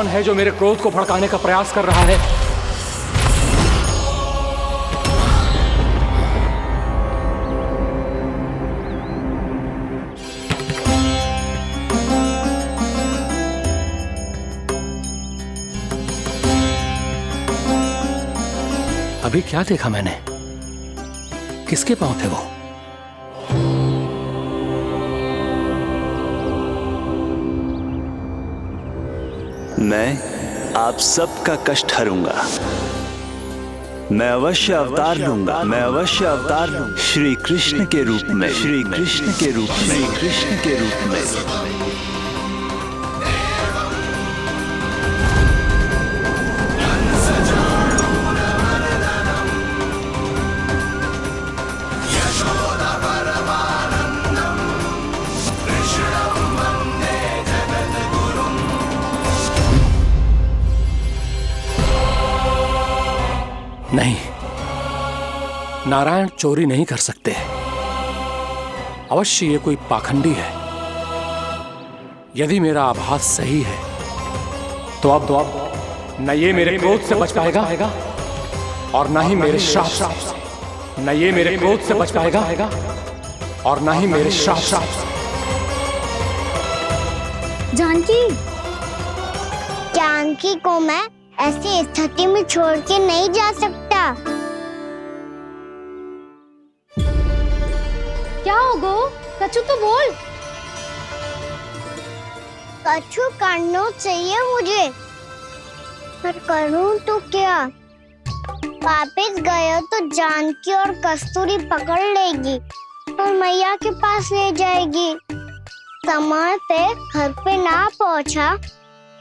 कौन है जो मेरे क्रोध को भड़काने का प्रयास कर रहा है? अभी क्या देखा मैंने? किसके पांव थे वो? मैं आप सबका कष्ट हरूंगा। मैं अवश्य अवतार लूंगा। मैं अवश्य अवतार लूंगा श्री कृष्ण के रूप में। श्री कृष्ण के रूप में। श्री कृष्ण के रूप में। नहीं, नारायण चोरी नहीं कर सकते। अवश्य ये कोई पाखंडी है। यदि मेरा आभास सही है तो अब न ये मेरे क्रोध से बच पाएगा और न ही मेरे श्राप से। न ये मेरे क्रोध से बच पाएगा और न ही मेरे श्राप से। जानकी, जानकी को मैं ऐसी स्थिति में छोड़ के नहीं जा सकता। क्या हो गो? कछु तो बोल। कछु करना चाहिए मुझे, पर करूं तो क्या? वापिस गया तो जानकी और कस्तूरी पकड़ लेगी और मैया के पास ले जाएगी। समय पे घर पे ना पहुंचा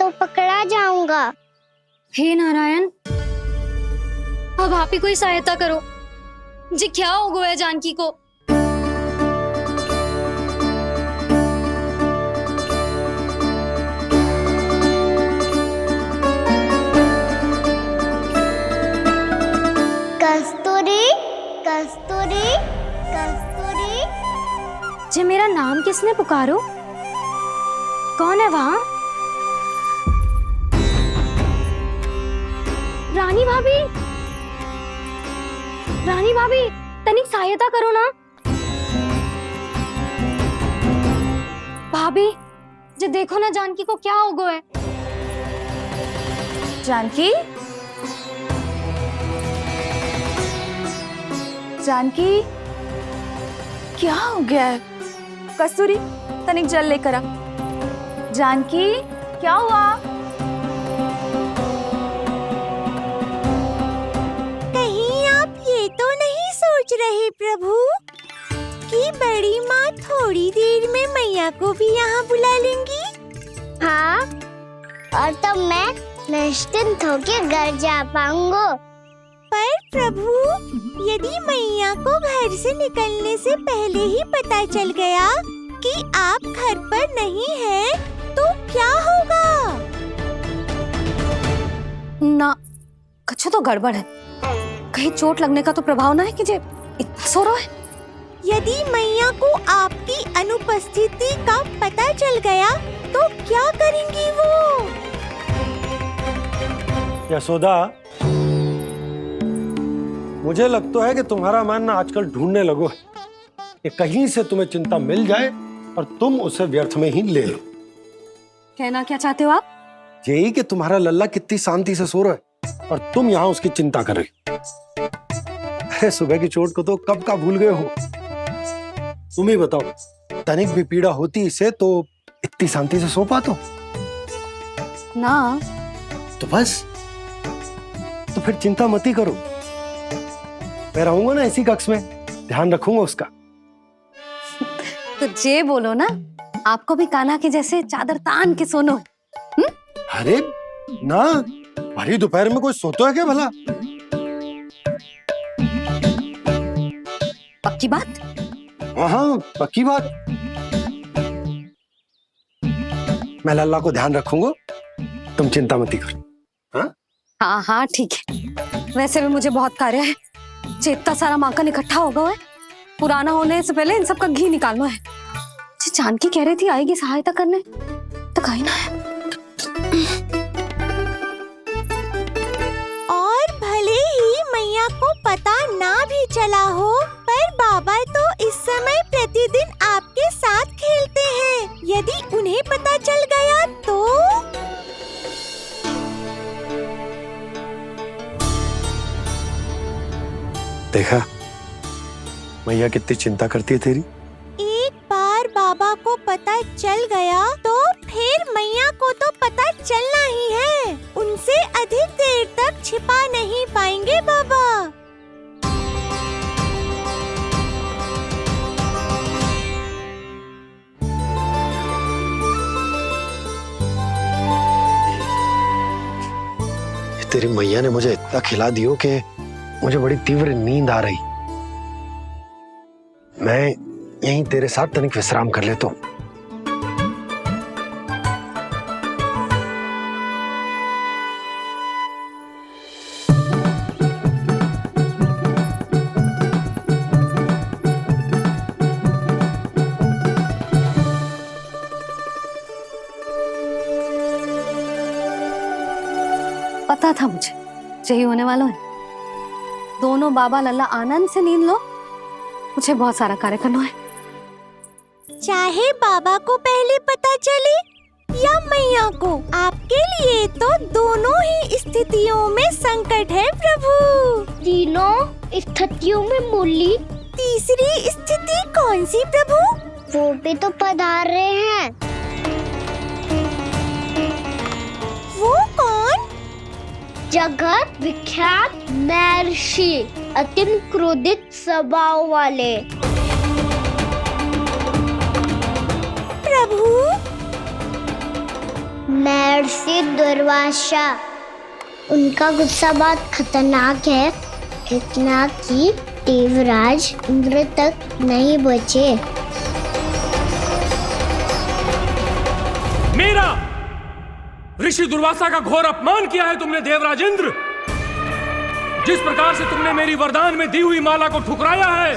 तो पकड़ा जाऊंगा। हे नारायण, अब आप ही कोई सहायता करो। जी क्या हो गया जानकी को? कस्तूरी, कस्तूरी, कस्तूरी। जी मेरा नाम किसने पुकारो? कौन है वहाँ? रानी भाभी, रानी भाभी, तनिक सहायता करो ना। भाभी, जी देखो ना जानकी को क्या हो गया है। जानकी, जानकी, क्या हो गया है? कस्तूरी, तनिक जल लेकर आ। जानकी, क्या हुआ? तो नहीं सोच रहे प्रभु कि बड़ी माँ थोड़ी देर में मैया को भी यहाँ बुला लेंगी? हाँ, और तब मैं निश्चिंत होकर घर जा पाऊंगा। पर प्रभु, यदि मैया को घर से निकलने से पहले ही पता चल गया कि आप घर पर नहीं हैं, तो क्या होगा? ना, कुछ तो गड़बड़ है। कहीं चोट लगने का तो प्रभाव ना है कि जे इतना सो रहा है। यदि मैया को आपकी अनुपस्थिति का पता चल गया तो क्या करेंगी वो? यशोदा, मुझे लगता है कि तुम्हारा मन आजकल ढूंढने लगो है कि कहीं से तुम्हें चिंता मिल जाए और तुम उसे व्यर्थ में ही ले लो। कहना क्या चाहते हो आप? यही कि तुम्हारा लल्ला कितनी शांति से सो रहा है और तुम यहाँ उसकी चिंता कर रही हो। अरे सुबह की चोट को तो कब का भूल गए हो। तुम ही बताओ, तनिक भी पीड़ा होती इसे तो इतनी शांति से सो पाते हो? ना। तो बस, तो फिर चिंता मत ही करो। मैं रहूंगा ना इसी कक्ष में, ध्यान रखूंगा उसका। तो जे बोलो ना, आपको भी कान्हा के जैसे चादर तान के सोनो। अरे ना, भरी दोपहर में कोई सोता है क्या भला? पक्की बात? हाँ, पक्की बात। मैं लल्ला को ध्यान रखूंगा, तुम चिंता मत करो। हाँ हाँ हाँ ठीक है। वैसे भी मुझे बहुत कार्य है। इतना सारा माखन इकट्ठा होगा है, पुराना होने से पहले इन सब का घी निकालना है। जानकी कह रही थी आएगी सहायता करने, तो कहीं ना है। देखा मैया कितनी चिंता करती है तेरी। एक बार बाबा को पता चल गया तो फिर मैया को तो पता चलना ही है। उनसे अधिक देर तक छिपा नहीं पाएंगे बाबा। तेरी मैया ने मुझे इतना खिला दियो कि मुझे बड़ी तीव्र नींद आ रही। मैं यहीं तेरे साथ तनिक विश्राम कर लेता हूँ। पता था मुझे यही होने वाला है। दोनों बाबा लल्ला आनंद से नींद लो, मुझे बहुत सारा कार्य करना है। चाहे बाबा को पहले पता चले या मैया को, आपके लिए तो दोनों ही स्थितियों में संकट है प्रभु। तीनों स्थितियों में मूली तीसरी स्थिति कौन सी प्रभु? वो भी तो पधार रहे हैं। वो कौन? जगत विख्यात महर्षि, अत्यंत क्रोधित स्वभाव वाले। प्रभु महर्षि दुर्वासा। उनका गुस्सा बहुत खतरनाक है, इतना कि देवराज इंद्र तक नहीं बचे। मेरा ऋषि दुर्वासा का घोर अपमान किया है तुमने देवराज इंद्र। जिस प्रकार से तुमने मेरी वरदान में दी हुई माला को ठुकराया है,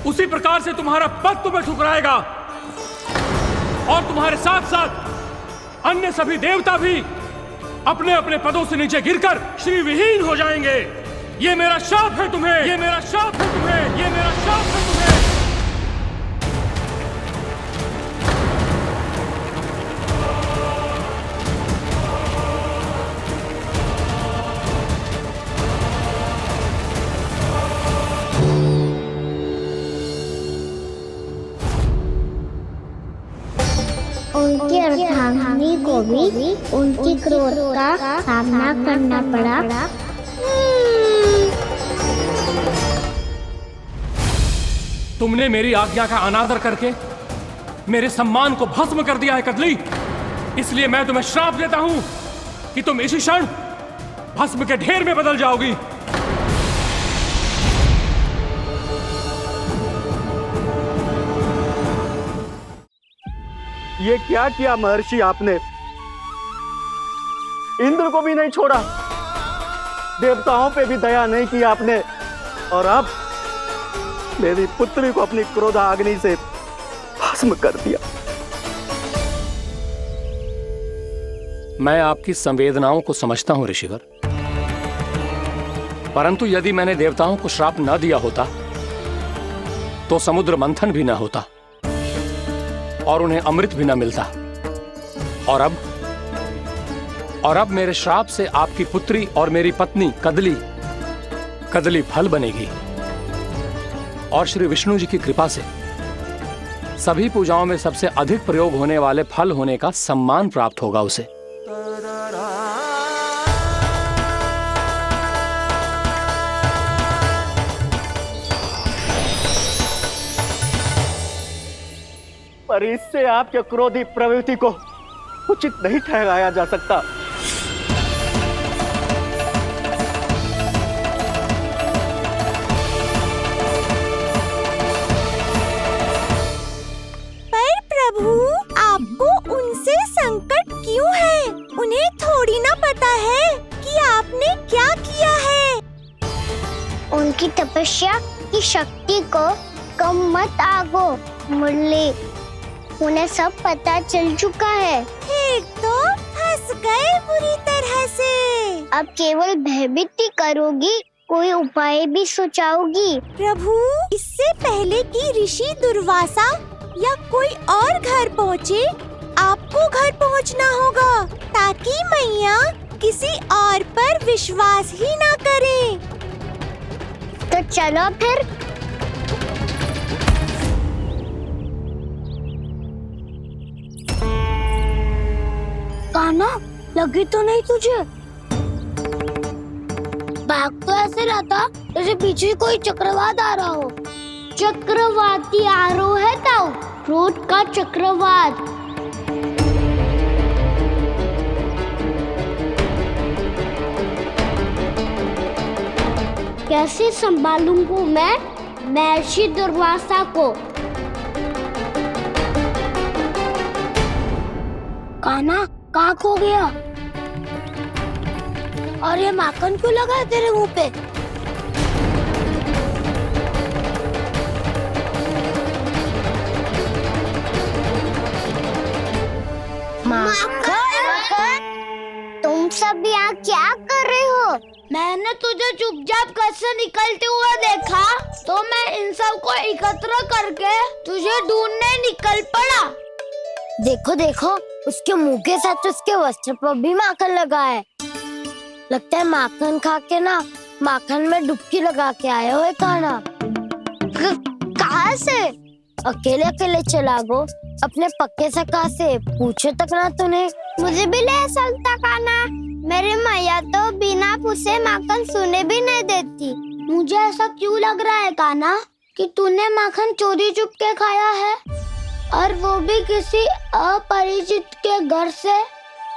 उसी प्रकार से तुम्हारा पद तुम्हें ठुकराएगा और तुम्हारे साथ साथ अन्य सभी देवता भी अपने अपने पदों से नीचे गिरकर श्री विहीन हो जाएंगे। ये मेरा शाप है तुम्हें, ये मेरा शाप है तुम्हें, ये मेरा शाप है तुम्हें। उनकी अर्धांगिनी को भी उनकी क्रोध का सामना करना पड़ा। तुमने मेरी आज्ञा का अनादर करके मेरे सम्मान को भस्म कर दिया है कदली। इसलिए मैं तुम्हें श्राप देता हूं कि तुम इसी क्षण भस्म के ढेर में बदल जाओगी। ये क्या किया महर्षि आपने? इंद्र को भी नहीं छोड़ा, देवताओं पे भी दया नहीं की आपने, और अब मेरी पुत्री को अपनी क्रोधाग्नि से भस्म कर दिया। मैं आपकी संवेदनाओं को समझता हूं ऋषिवर, परंतु यदि मैंने देवताओं को श्राप न दिया होता तो समुद्र मंथन भी न होता और उन्हें अमृत भी न मिलता। और अब मेरे श्राप से आपकी पुत्री और मेरी पत्नी कदली फल बनेगी और श्री विष्णु जी की कृपा से सभी पूजाओं में सबसे अधिक प्रयोग होने वाले फल होने का सम्मान प्राप्त होगा उसे। पर इससे आपके क्रोधी प्रवृत्ति को उचित नहीं ठहराया जा सकता। पर प्रभु, आपको उनसे संकट क्यों है? उन्हें थोड़ी ना पता है कि आपने क्या किया है। उनकी तपस्या की शक्ति को कम मत आगो मुरली, उन्हें सब पता चल चुका है। फिर तो फंस गए बुरी तरह से। अब केवल भयभीत ही करोगी, कोई उपाय भी सोचाओगी? प्रभु, इससे पहले कि ऋषि दुर्वासा या कोई और घर पहुँचे, आपको घर पहुँचना होगा ताकि मैया किसी और पर विश्वास ही ना करे। तो तो चलो फिर। कान्हा, लगी तो नहीं तुझे? भाग तो ऐसे रहा था जैसे पीछे कोई चक्रवात आ रहा हो। चक्रवाती आरो है ताऊ, रोड का चक्रवात। कैसे संभालूंगा मैं महर्षि दुर्वासा को? कान्हा, कहाँ खो गया? और ये माखन क्यों लगा है तेरे मुंह पे? माखन, तुम सब यहाँ क्या कर रहे हो? मैंने तुझे चुपचाप घर से निकलते हुए देखा, तो मैं इन सब को एकत्र करके तुझे ढूंढने निकल पड़ा। देखो देखो, उसके मुंह के साथ उसके वस्त्र पर भी माखन लगा है। लगता है माखन खा के ना माखन में डुबकी लगा के आए हो कान्हा। कहाँ से? अकेले अकेले चला गो अपने पक्के सका से, पूछे तक ना तूने। मुझे भी ले चलता कान्हा, मेरी मैया तो बिना पूछे माखन सुने भी नहीं देती। मुझे ऐसा क्यों लग रहा है कान्हा कि तूने माखन चोरी चुप के खाया है, और वो भी किसी अपरिचित के घर से?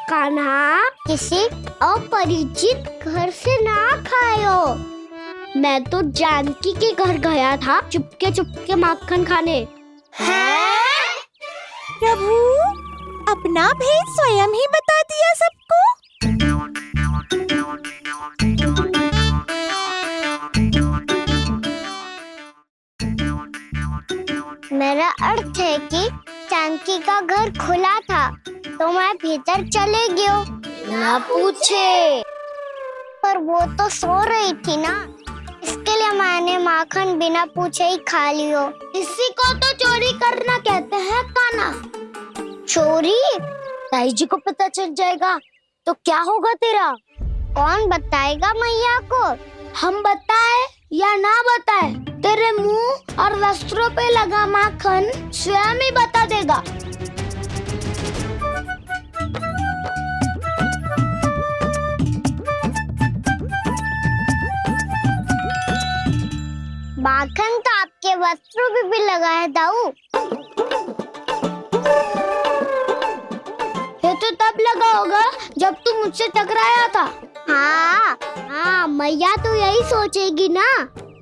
कान्हा, किसी अपरिचित घर से ना खायो। मैं तो जानकी के घर गया था चुपके माखन खाने। हैं? प्रभु, अपना भेद स्वयं ही बता दिया सबको। मेरा अर्थ है कि जानकी का घर खुला था, तो मैं भीतर चले गयो। ना पूछे, पर वो तो सो रही थी ना, इसके लिए मैंने माखन बिना पूछे ही खा लियो। इसी को तो चोरी करना कहते हैं कान्हा। चोरी? ताई जी को पता चल जाएगा तो क्या होगा तेरा? कौन बताएगा मैया को? हम बताए या ना बताए, तेरे मुंह और वस्त्रों पे लगा माखन स्वयं ही बता देगा। माखन तो आपके वस्त्रों पे भी लगा है दाऊ। ये तो तब लगा होगा जब तू मुझसे टकराया था। हाँ, मैया तो यही सोचेगी ना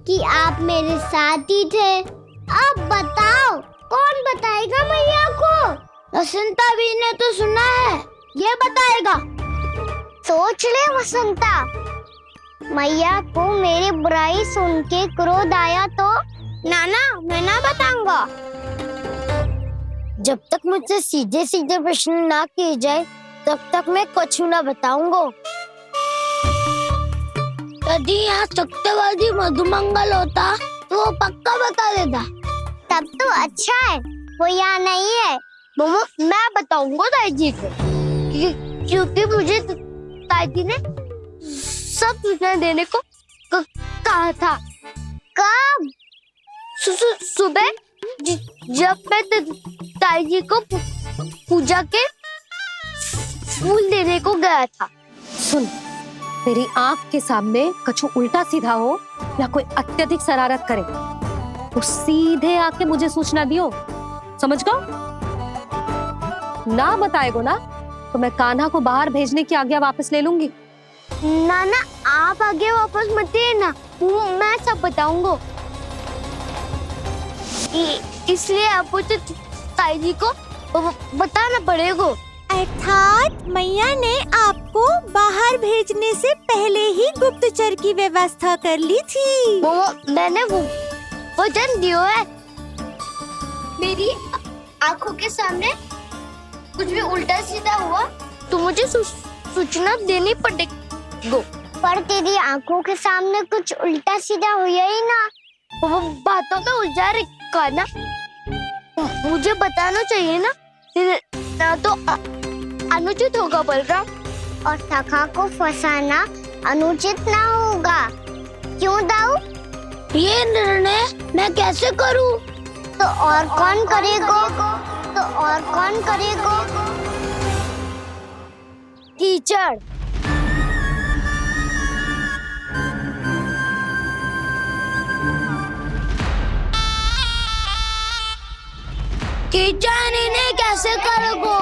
कि आप मेरे साथ ही थे। अब बताओ, कौन बताएगा मैया को? वसंता भी ने तो सुना है, ये बताएगा। सोच ले वसंता, मैया को मेरी बुराई सुन के क्रोध आया तो? नाना, मैं ना बताऊंगा। जब तक मुझसे सीधे सीधे प्रश्न ना किए जाए तब तक मैं कुछ ना बताऊंगा। यदि यहाँ सत्यवादी मधुमंगल होता तो वो पक्का बता देता। तब तो अच्छा है वो यहाँ नहीं है। मैं बताऊंगा ताई जी को, क्योंकि मुझे ताई जी ने सब सूचना देने को कहा था। कब? सुबह जब मैं ताई जी को पूजा के फूल देने को गया था। सुन, तेरी आंख के सामने कछु उल्टा सीधा हो या कोई अत्यधिक शरारत करे तो सीधे आके मुझे सूचना दियो, समझ गो? ना बताएगो ना तो मैं कान्हा को बाहर भेजने की आज्ञा वापस ले लूंगी। नाना, आप आगे वापस मत देना, मैं सब बताऊंगा। इसलिए आपको तो ताई जी को बताना पड़ेगा। अर्थात मैया ने आपको बाहर भेजने से पहले ही गुप्तचर की व्यवस्था कर ली थी। मैंने वचन दिया है। मेरी आंखों के सामने कुछ भी उल्टा सीधा हुआ तो मुझे सूचना देनी पड़ेगी। पर तेरी आंखों के सामने कुछ उल्टा सीधा हुआ ही ना, वो बातों का उलझा रखा ना, मुझे बताना चाहिए ना तो अनुचित होगा बलराम। और सखा को फंसाना अनुचित ना होगा, क्यों दाऊ? ये निर्णय मैं कैसे करूं? तो और कौन करेगा? तो और कौन करेगा? कीचड़। कीचड़ इन्हें कैसे करोगे?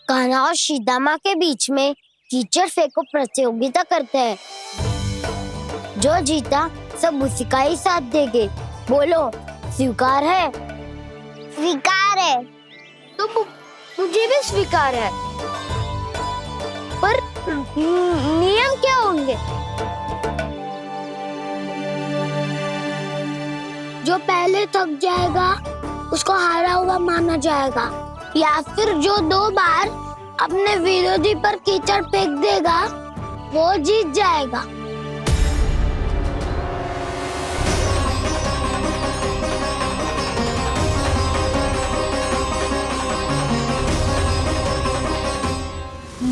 कान्हा और सीता के बीच में कीचड़ फेंको प्रतियोगिता करते हैं। जो जीता सब उसी का ही साथ देंगे। बोलो, स्वीकार है? स्वीकार है। तो मुझे भी स्वीकार है। पर नियम क्या होंगे? जो पहले थक जाएगा उसको हारा हुआ माना जाएगा, या फिर जो 2 बार अपने विरोधी पर कीचड़ फेंक देगा वो जीत जाएगा।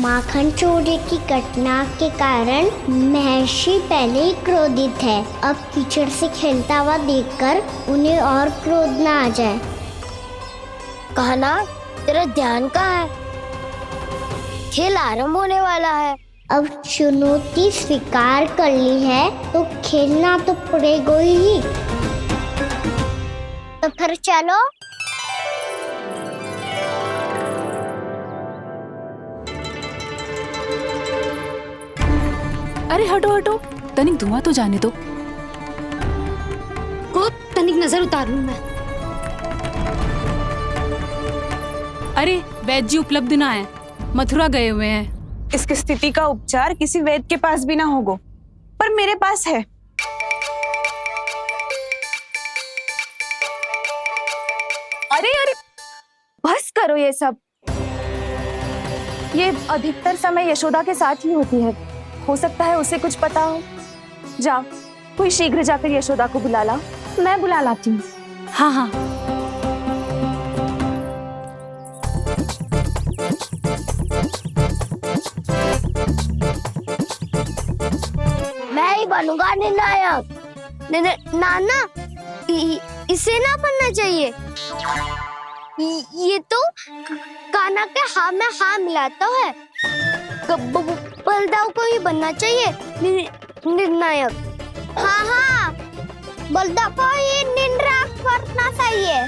माखन चोरी की घटना के कारण महर्षि पहले ही क्रोधित है। अब कीचड़ से खेलता हुआ देखकर उन्हें और क्रोध न आ जाए। कहना, तेरा ध्यान कहाँ है? खेल आरंभ होने वाला है। अब चुनौती स्वीकार कर ली है तो खेलना तो पड़ेगा ही। तो फिर चलो। अरे हटो हटो, तनिक धुआं तो जाने दो। को तनिक नजर उतार लूं मैं। अरे वैद्य जी उपलब्ध ना है, मथुरा गए हुए हैं। इसकी स्थिति का उपचार किसी वैद्य के पास भी ना होगा, पर मेरे पास है। अरे अरे, बस करो ये सब। ये अधिकतर समय यशोदा के साथ ही होती है। हो सकता है उसे कुछ पता हो। जाओ, कोई शीघ्र जाकर यशोदा को बुला ला। मैं बुला लाती हूँ। हाँ हाँ। मैं ही बनूंगा निर्णायक। नाना, इसे ना बनना चाहिए। ये तो कान्हा के हाँ में हाँ मिलाता है। बलदाव को ही बनना चाहिए निर्णायक। हाँ हाँ, बलदाव को ही निर्णायक बनना चाहिए।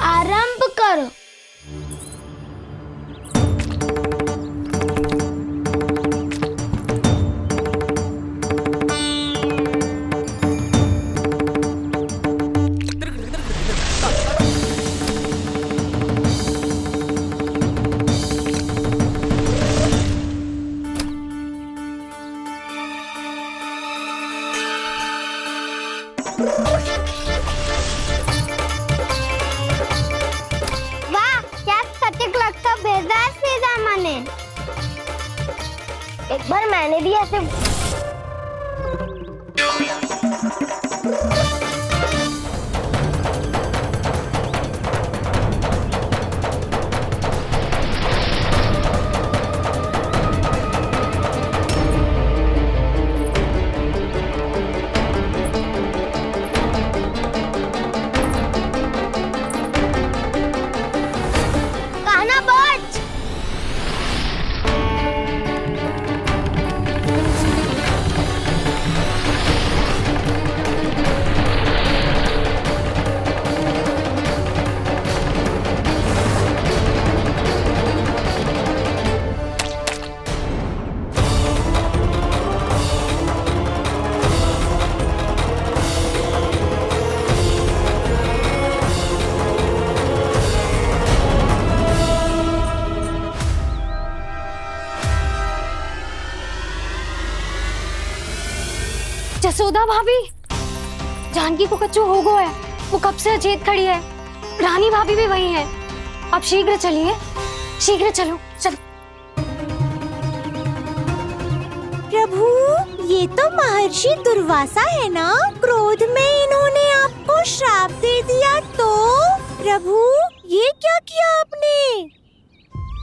आरंभ करो। वाह, क्या सटीक लगता भेजा है सीधा मैंने। एक बार मैंने भी ऐसे कहना बच। जसोदा भाभी, जानकी को कच्चू हो गया है। वो कब से अचेत खड़ी है। रानी भाभी भी वही है। आप शीघ्र चलिए, शीघ्र चलो चलो। प्रभु, ये ये तो महर्षि दुर्वासा है ना? क्रोध में इन्होंने आपको श्राप दे दिया तो? प्रभु ये क्या किया आपने?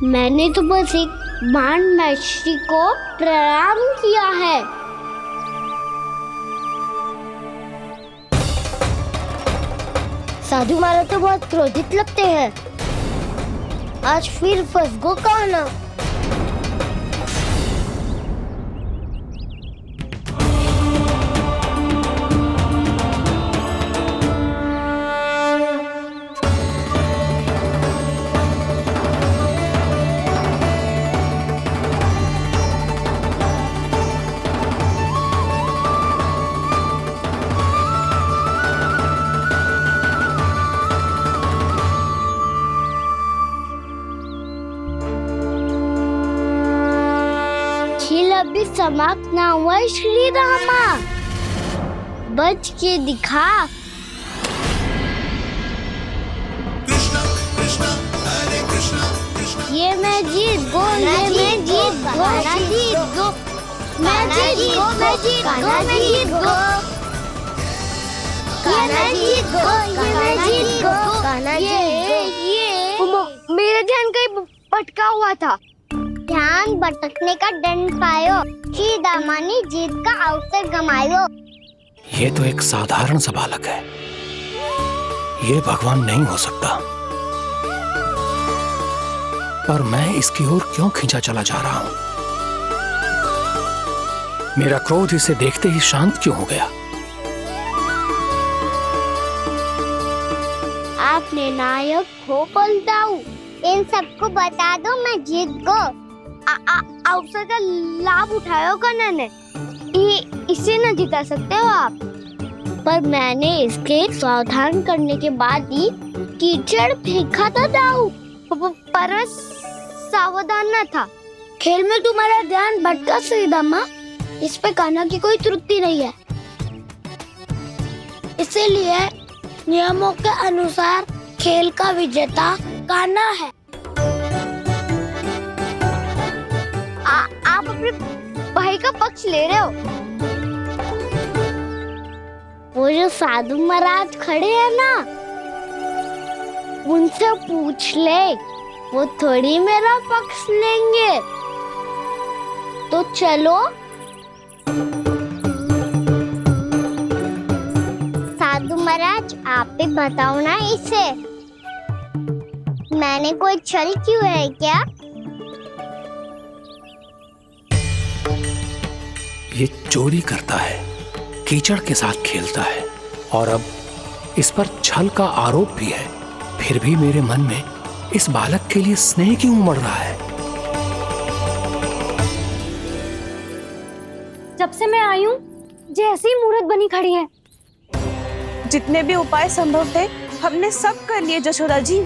मैंने तो बस एक महान महर्षि को प्रणाम किया है। साधु महाराज तो बहुत क्रोधित लगते हैं। आज फिर फंस गो कहना। खेल अभी समाप्त ना हुआ है श्री रामा। बच के दिखा। ये मैं जीत गो, ये मैं जीत गो, मैं जीत गो, मैं जीत गो, मैं जीत गो, मैं जीत गो, ये मैं जीत गो, ये मैं जीत गो, ये मेरा ध्यान कहीं भटका हुआ था। ध्यान भटकने का दंड पायो, श्री दामानी जीत का अवसर गमायो। ये तो एक साधारण सा बालक है, ये भगवान नहीं हो सकता। पर मैं इसकी ओर क्यों खींचा चला जा रहा हूं? मेरा क्रोध इसे देखते ही शांत क्यों हो गया? आपने नायक हो पलटाऊ। इन सबको बता दो मैं जीत गो। अवसर का लाभ उठायो कन्ना ने। इसे न जिता सकते हो आप। पर मैंने इसके सावधान करने के बाद ही कीचड़ फेंका था दाऊ। पर सावधान न था। खेल में तुम्हारा ध्यान भटका श्रीदामा। इस पे कान्हा की कोई त्रुटि नहीं है। इसीलिए नियमों के अनुसार खेल का विजेता कान्हा है। आप अपने भाई का पक्ष ले रहे हो। वो जो साधु महाराज खड़े हैं ना, उनसे पूछ ले, वो थोड़ी मेरा पक्ष लेंगे। तो चलो। साधु महाराज आप भी बताओ ना इसे, मैंने कोई छल क्यों है क्या? ये चोरी करता है, कीचड़ के साथ खेलता है और अब इस पर छल का आरोप भी है। फिर भी मेरे मन में इस बालक के लिए स्नेह क्यों उमड़ रहा है? जब से मैं आई हूँ जैसी मूर्त बनी खड़ी है। जितने भी उपाय संभव थे हमने सब कर लिए जशोदा जी।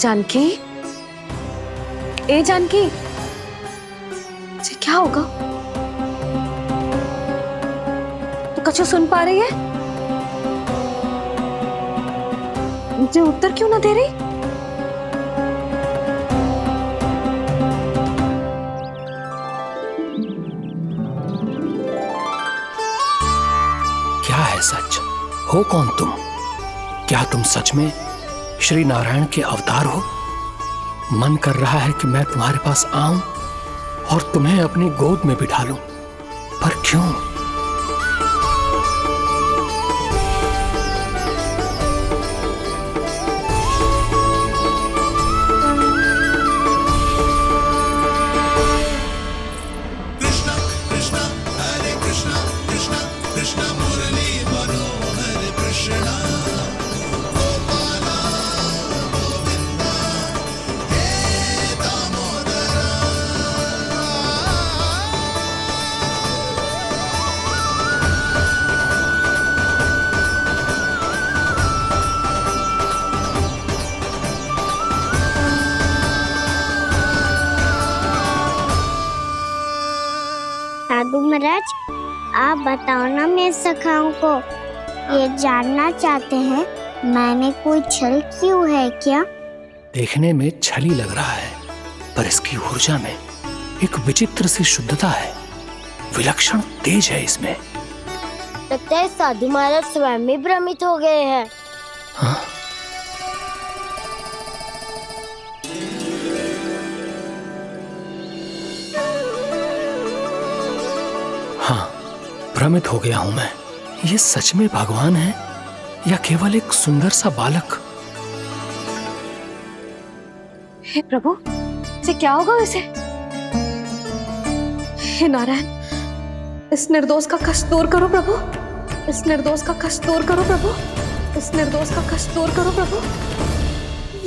जानकी, ए जानकी, ये क्या होगा? तो कछु सुन पा रही है? मुझे उत्तर क्यों ना दे रही? क्या है सच? हो कौन तुम? क्या तुम सच में श्री नारायण के अवतार हो? मन कर रहा है कि मैं तुम्हारे पास आऊं और तुम्हें अपनी गोद में बिठा लूं, पर क्यों? साधु महाराज आप बताओ ना मेरे सखाओं को, ये जानना चाहते हैं मैंने कोई छल क्यों है क्या? देखने में छली लग रहा है, पर इसकी ऊर्जा में एक विचित्र सी शुद्धता है। विलक्षण तेज है इसमें। लगता है साधु महाराज स्वयं ही भ्रमित हो गए हैं। हाँ, भ्रमित हो गया हूं मैं। ये सच में भगवान है या केवल एक सुंदर सा बालक? हे प्रभु, इसे क्या होगा वैसे? हे नारायण, इस निर्दोष का कष्ट दूर करो प्रभु, इस निर्दोष का कष्ट दूर करो प्रभु, इस निर्दोष का कष्ट दूर करो प्रभु।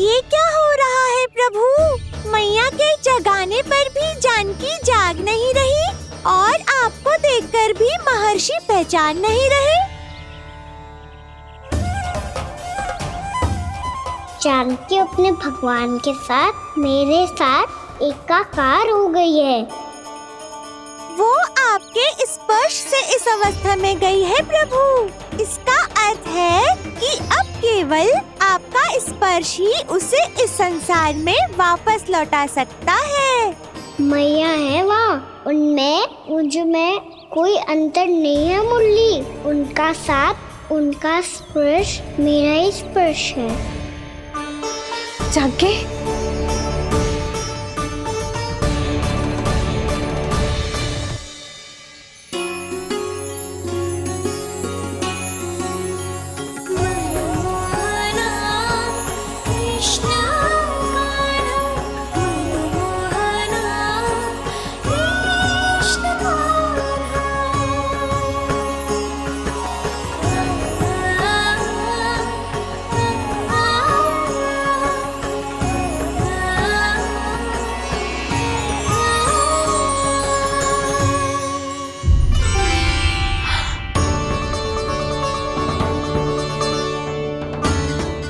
ये क्या हो रहा है प्रभु? मैया के जगाने पर भी जानकी जाग नहीं रही और आपको देखकर भी महर्षि पहचान नहीं रहे। जानकी अपने भगवान के साथ मेरे साथ एकाकार हो गई है। वो आपके स्पर्श से इस अवस्था में गई है प्रभु। इसका अर्थ है कि अब केवल आपका स्पर्श ही उसे इस संसार में वापस लौटा सकता है। मैया है वहाँ, उनमें मुझ में कोई अंतर नहीं है मुरली। उनका साथ, उनका स्पर्श मेरा ही स्पर्श है। जानकी,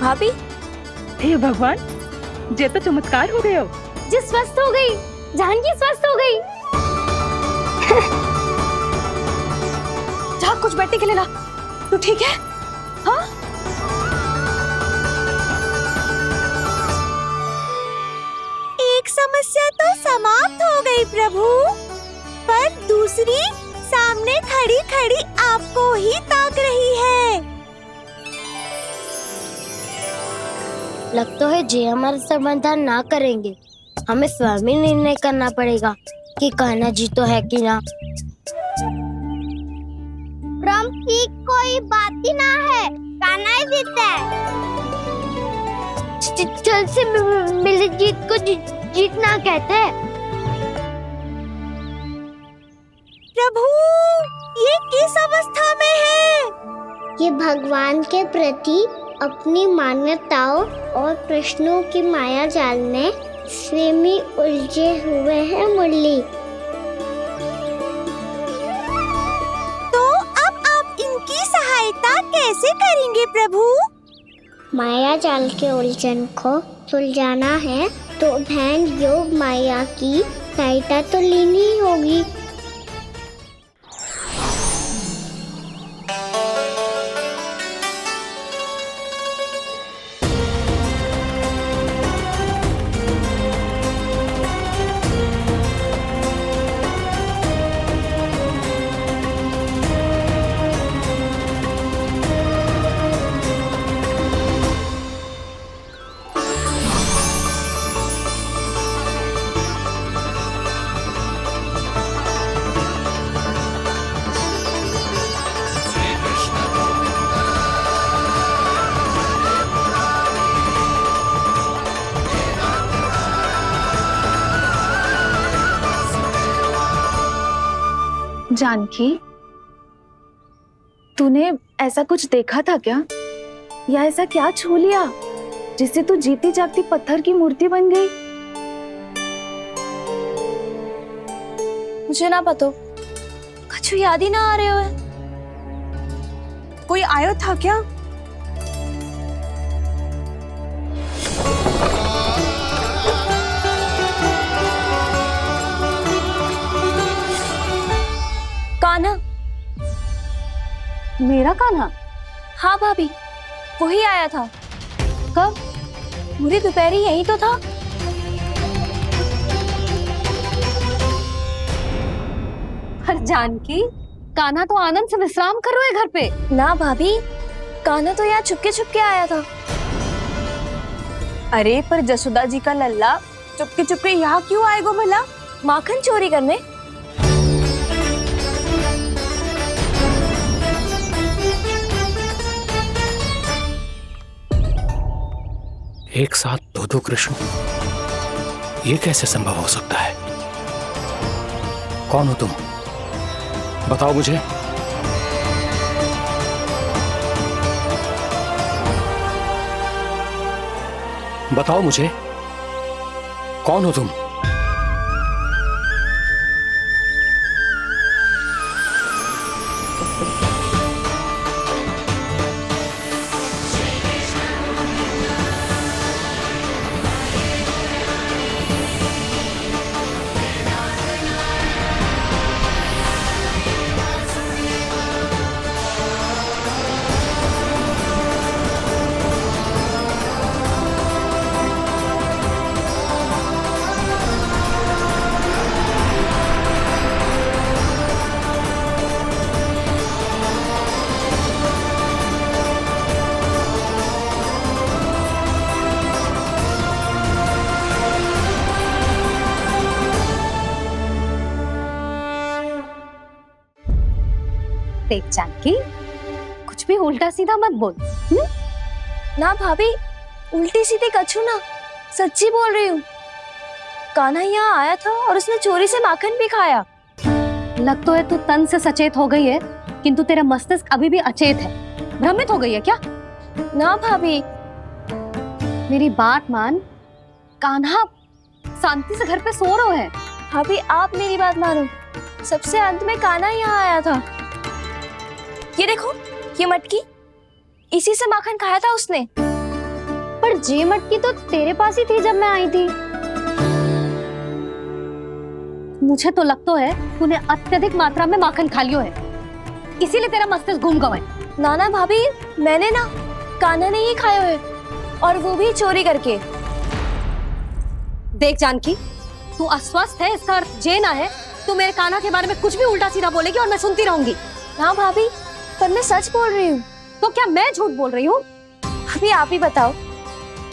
भाभी, हे भगवान, जे तो चमत्कार हो गयो। जी स्वस्थ हो गई, जानकी स्वस्थ हो गई। जा कुछ बैठने के लिए ला। तू ठीक है? हाँ? एक समस्या तो समाप्त हो गई प्रभु, पर दूसरी सामने खड़ी खड़ी आपको ही ताक रही है। लगता है जी हमारा समाधान ना करेंगे। हमें स्वयं ही निर्णय करना पड़ेगा कि कान्हा जी तो है कि ना। भ्रम की कोई बात ही ना है, कान्हा ही जीता है। जल से मिली जीत को जीतना कहते हैं। प्रभु, ये किस अवस्था में है? ये भगवान के प्रति अपनी मान्यताओं और प्रश्नों की माया जाल में स्वयं ही उलझे हुए हैं मुरली। तो अब आप इनकी सहायता कैसे करेंगे प्रभु? माया जाल के उलझन को सुलझाना है तो ध्यान योग माया की सहायता तो लेनी ही होगी। जानकी, तूने ऐसा कुछ देखा था क्या? या ऐसा क्या छू लिया जिससे तू जीती जागती पत्थर की मूर्ति बन गई? मुझे ना पता, कुछ याद ही ना आ रहे हो। कोई आयो था क्या? कान्हा, मेरा कान्हा? हाँ भाभी, वही आया था। कब? पूरी दोपहर यही तो था। पर जानकी, कान्हा तो आनंद से विश्राम कर रहे हैं घर पे। ना भाभी, कान्हा तो यहाँ चुपके चुपके आया था। अरे पर जसोदा जी का लल्ला चुपके चुपके यहाँ क्यों आएगा भला? माखन चोरी करने? एक साथ दो कृष्ण, ये कैसे संभव हो सकता है? कौन हो तुम? बताओ मुझे। बताओ मुझे, कौन हो तुम? देख जानकी, कुछ भी उल्टा सीधा मत बोल। ना भाभी, उल्टी सीधी कछु ना, सच्ची बोल रही हूँ। कान्हा यहाँ आया था और उसने चोरी से माखन भी खाया। लग तो है तू तन से सचेत हो गई है, किंतु तेरा मस्तिष्क अभी भी अचेत है। भ्रमित हो गई है क्या? ना भाभी। मेरी बात मान, कान्हा शांति से घर पे सो रहा है। भाभी आप मेरी बात मानो, सबसे अंत में कान्हा यहाँ आया था। ये देखो, ये मटकी, इसी से माखन खाया था उसने। पर जे मटकी तो तेरे पास ही थी जब मैं आई थी। मुझे तो लगता है तूने अत्यधिक मात्रा में माखन खा लियो है, इसीलिए तेरा मस्तिष्क घूम गया है। नाना भाभी, मैंने ना, कान्हा ने ही खाया है, और वो भी चोरी करके। देख जानकी, तू अस्वस्थ है, इसका अर्थ जे ना है तू मेरे कान्हा के बारे में कुछ भी उल्टा सीधा बोलेगी और मैं सुनती रहूंगी। ना भाभी, पर मैं सच बोल रही हूँ। तो क्या मैं झूठ बोल रही हूँ? अभी आप ही बताओ,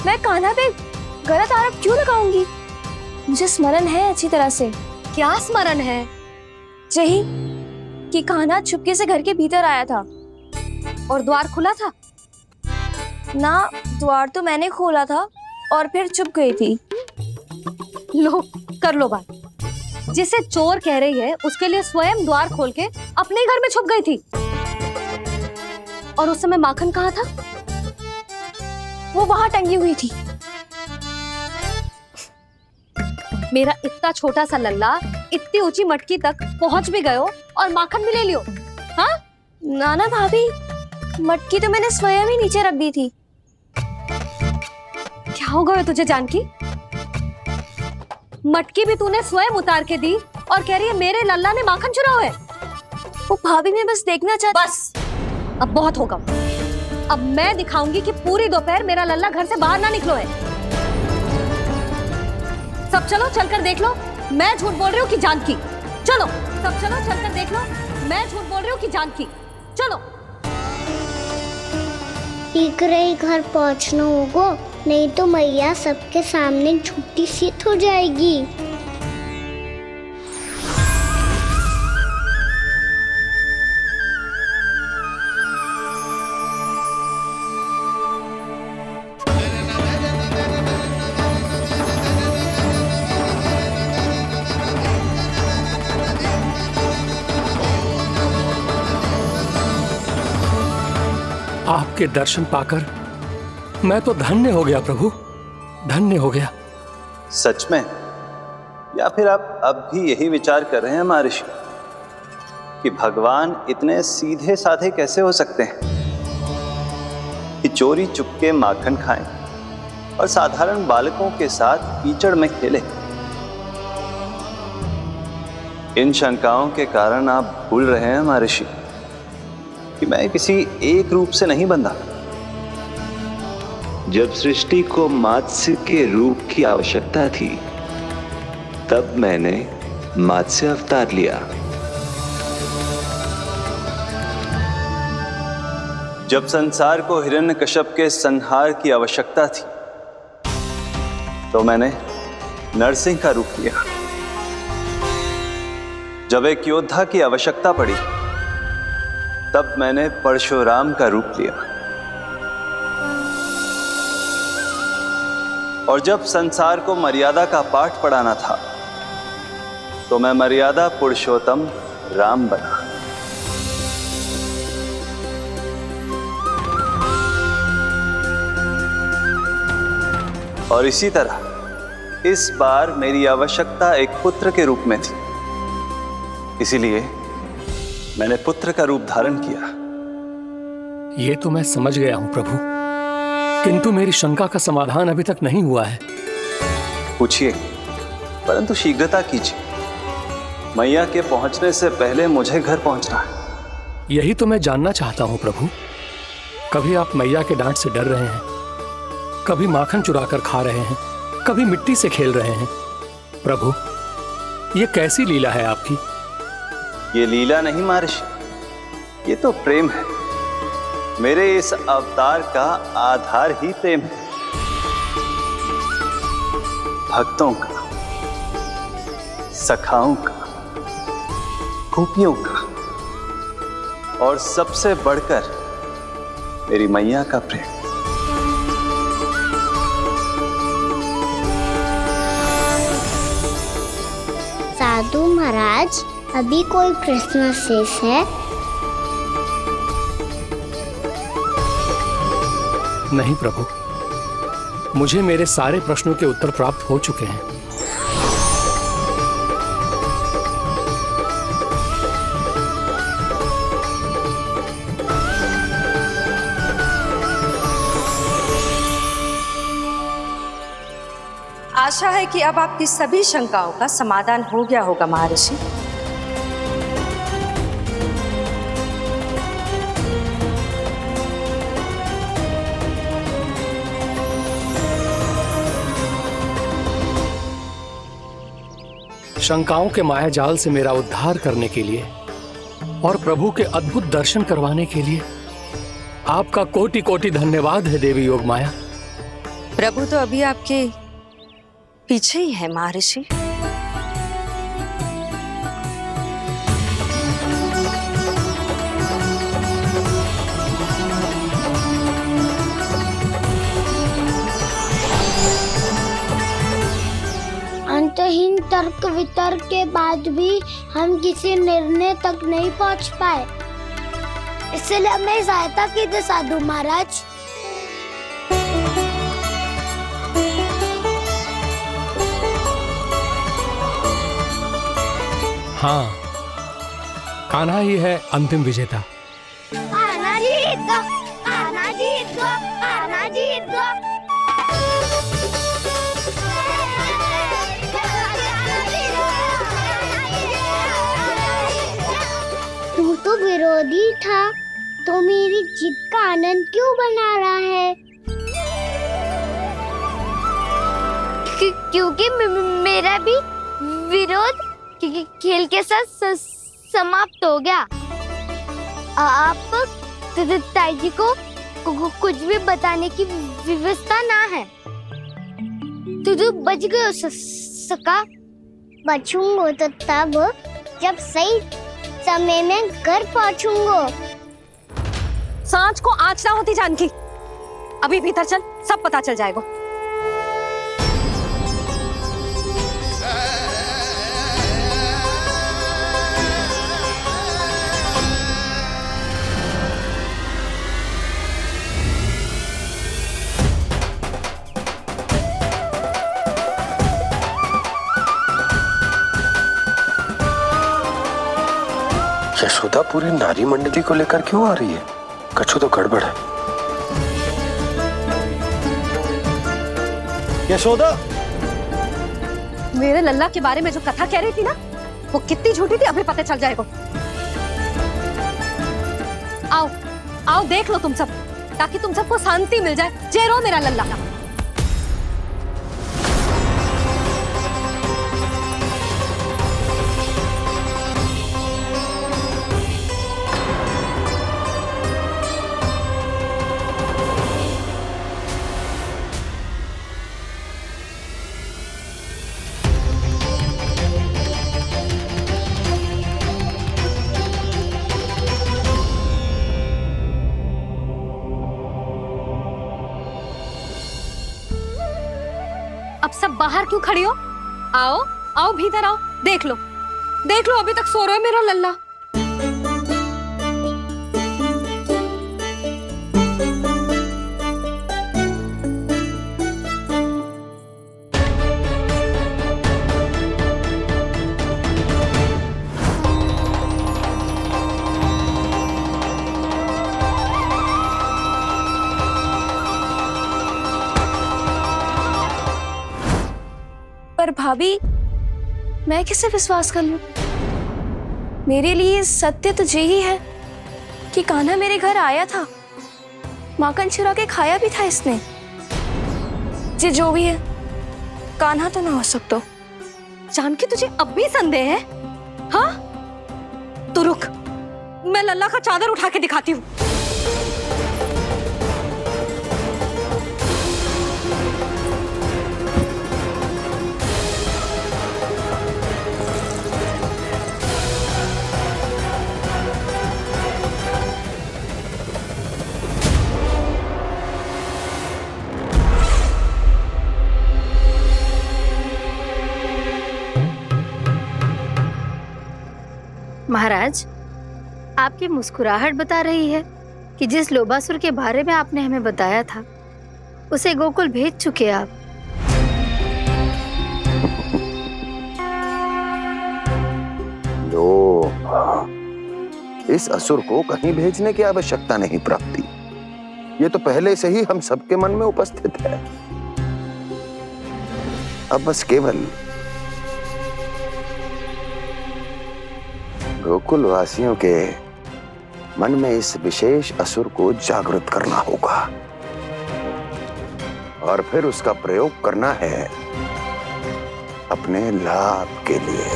मैं कान्हा पे गलत आरोप क्यों लगाऊंगी? मुझे स्मरण है अच्छी तरह से। क्या स्मरण है? यही कि कान्हा चुपके से घर के भीतर आया था। और द्वार खुला था? ना, द्वार तो मैंने खोला था और फिर चुप गई थी। लो, कर लो बात। जिसे चोर कह रही है उसके लिए स्वयं द्वार खोल के अपने घर में छुप गई थी। और उस समय माखन कहाँ था? वो वहां टंगी हुई थी। मेरा इतना छोटा सा लल्ला इतनी ऊंची मटकी तक पहुंच भी गयो और माखन भी ले लियो। हाँ? नाना भाभी, मटकी तो मैंने स्वयं ही नीचे रख दी थी। क्या हो गया तुझे जानकी? मटकी भी तूने स्वयं उतार के दी और कह रही है मेरे लल्ला ने माखन चुराया है। वो भाभी मैं बस देखना चाहती। बस, अब बहुत होगा। अब मैं दिखाऊंगी कि पूरी दोपहर मेरा लल्ला घर से बाहर ना निकलो है। सब चलो, चलकर देख लो मैं झूठ बोल रही हूँ कि जानकी। चलो सब चलो, चलकर देख लो मैं झूठ बोल रही हूँ कि जानकी। चलो। ठीक रही घर पहुंचना होगा, नहीं तो मैया सबके सामने झूठी सिद्ध हो जाएगी। आपके दर्शन पाकर मैं तो धन्य हो गया प्रभु, धन्य हो गया। सच में? या फिर आप अब भी यही विचार कर रहे हैं महर्षि कि भगवान इतने सीधे साधे कैसे हो सकते हैं कि चोरी चुपके माखन खाएं और साधारण बालकों के साथ कीचड़ में खेले? इन शंकाओं के कारण आप भूल रहे हैं महर्षि कि मैं किसी एक रूप से नहीं बंधा। जब सृष्टि को मत्स्य के रूप की आवश्यकता थी, तब मैंने मत्स्य अवतार लिया। जब संसार को हिरण्यकश्यप के संहार की आवश्यकता थी तो मैंने नरसिंह का रूप लिया। जब एक योद्धा की आवश्यकता पड़ी तब मैंने परशुराम का रूप लिया। और जब संसार को मर्यादा का पाठ पढ़ाना था तो मैं मर्यादा पुरुषोत्तम राम बना। और इसी तरह इस बार मेरी आवश्यकता एक पुत्र के रूप में थी, इसीलिए मैंने पुत्र का रूप धारण किया। ये तो मैं समझ गया हूं प्रभु, किंतु मेरी शंका का समाधान अभी तक नहीं हुआ है। पूछिए, परंतु शीघ्रता कीजिए। मैया के पहुंचने से पहले मुझे घर पहुंचना है। यही तो मैं जानना चाहता हूं प्रभु। कभी आप मैया के डांट से डर रहे हैं, कभी माखन चुरा कर खा रहे हैं, कभी मिट्टी से खेल रहे हैं। प्रभु, ये कैसी लीला है आपकी? ये लीला नहीं महर्षि, ये तो प्रेम है। मेरे इस अवतार का आधार ही प्रेम है। भक्तों का, सखाओं का, गोपियों का और सबसे बढ़कर मेरी मैया का प्रेम। साधु महाराज, अभी कोई प्रश्न शेष है? नहीं प्रभु, मुझे मेरे सारे प्रश्नों के उत्तर प्राप्त हो चुके हैं। आशा है कि अब आपकी सभी शंकाओं का समाधान हो गया होगा महर्षि। शंकाओं के मायाजाल से मेरा उद्धार करने के लिए और प्रभु के अद्भुत दर्शन करवाने के लिए आपका कोटि कोटि धन्यवाद है देवी योगमाया। प्रभु तो अभी आपके पीछे ही है महर्षि। अंतहीन तर्क वितर्क के बाद भी हम किसी निर्णय तक नहीं पहुंच पाए, इसलिए हमें सहायता कीजिए साधु महाराज। हाँ, कान्हा ही है अंतिम विजेता। आना जीत दो, आना जीत दो, आना जीत दो। तू तो विरोधी था, तो मेरी जीत का आनंद क्यों बना रहा है? क्योंकि मेरा भी विरोध खेल के साथ समाप्त हो गया। आप ताई जी को कुछ भी बताने की व्यवस्था ना है। तू बच गए सका। बचूंगा तो तब जब सही समय में घर पहुंचूंगा। सांच को आँच ना होती जानकी। अभी भीतर चल, सब पता चल जाएगा। यशोदा पूरी नारी मंडली को लेकर क्यों आ रही है? कछु तो गड़बड़ है। यशोदा, मेरे लल्ला के बारे में जो कथा कह रही थी ना, वो कितनी झूठी थी अभी पता चल जाएगा। आओ आओ देख लो तुम सब, ताकि तुम सबको शांति मिल जाए। जय रो मेरा लल्ला। अब सब बाहर क्यों खड़ी हो? आओ आओ भीतर आओ, देख लो अभी तक सो रहा है मेरा लल्ला। पर भाभी, मैं किसे विश्वास कर लूं? मेरे लिए सत्य तो यही है कि कान्हा मेरे घर आया था, माखन चुरा के खाया भी था इसने। जो भी है, कान्हा तो ना हो सकता। जानकी तुझे अब भी संदेह है? हाँ तो रुक, मैं लल्ला का चादर उठा के दिखाती हूँ। महाराज, आपकी मुस्कुराहट बता रही है कि जिस लोबासुर के बारे में आपने हमें बताया था उसे गोकुल भेज चुके आप। लो, इस असुर को कहीं भेजने की आवश्यकता नहीं प्राप्ति। ये तो पहले से ही हम सबके मन में उपस्थित है। अब बस केवल गोकुल वासियों के मन में इस विशेष असुर को जागृत करना होगा और फिर उसका प्रयोग करना है अपने लाभ के लिए।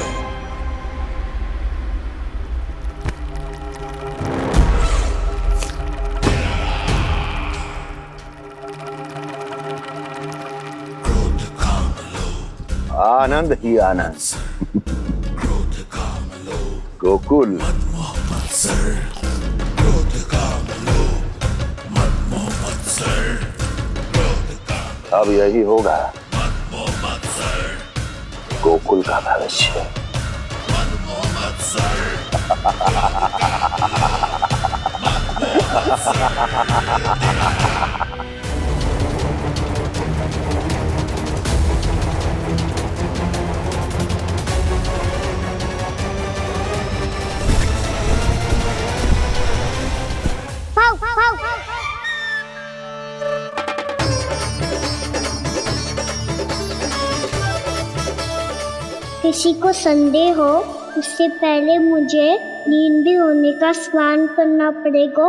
आनंद ही आनंद। गोकुल अब यही होगा गोकुल का भविष्य। किसी को संदेह हो उससे पहले मुझे नींद भी होने का स्नान करना पड़ेगा।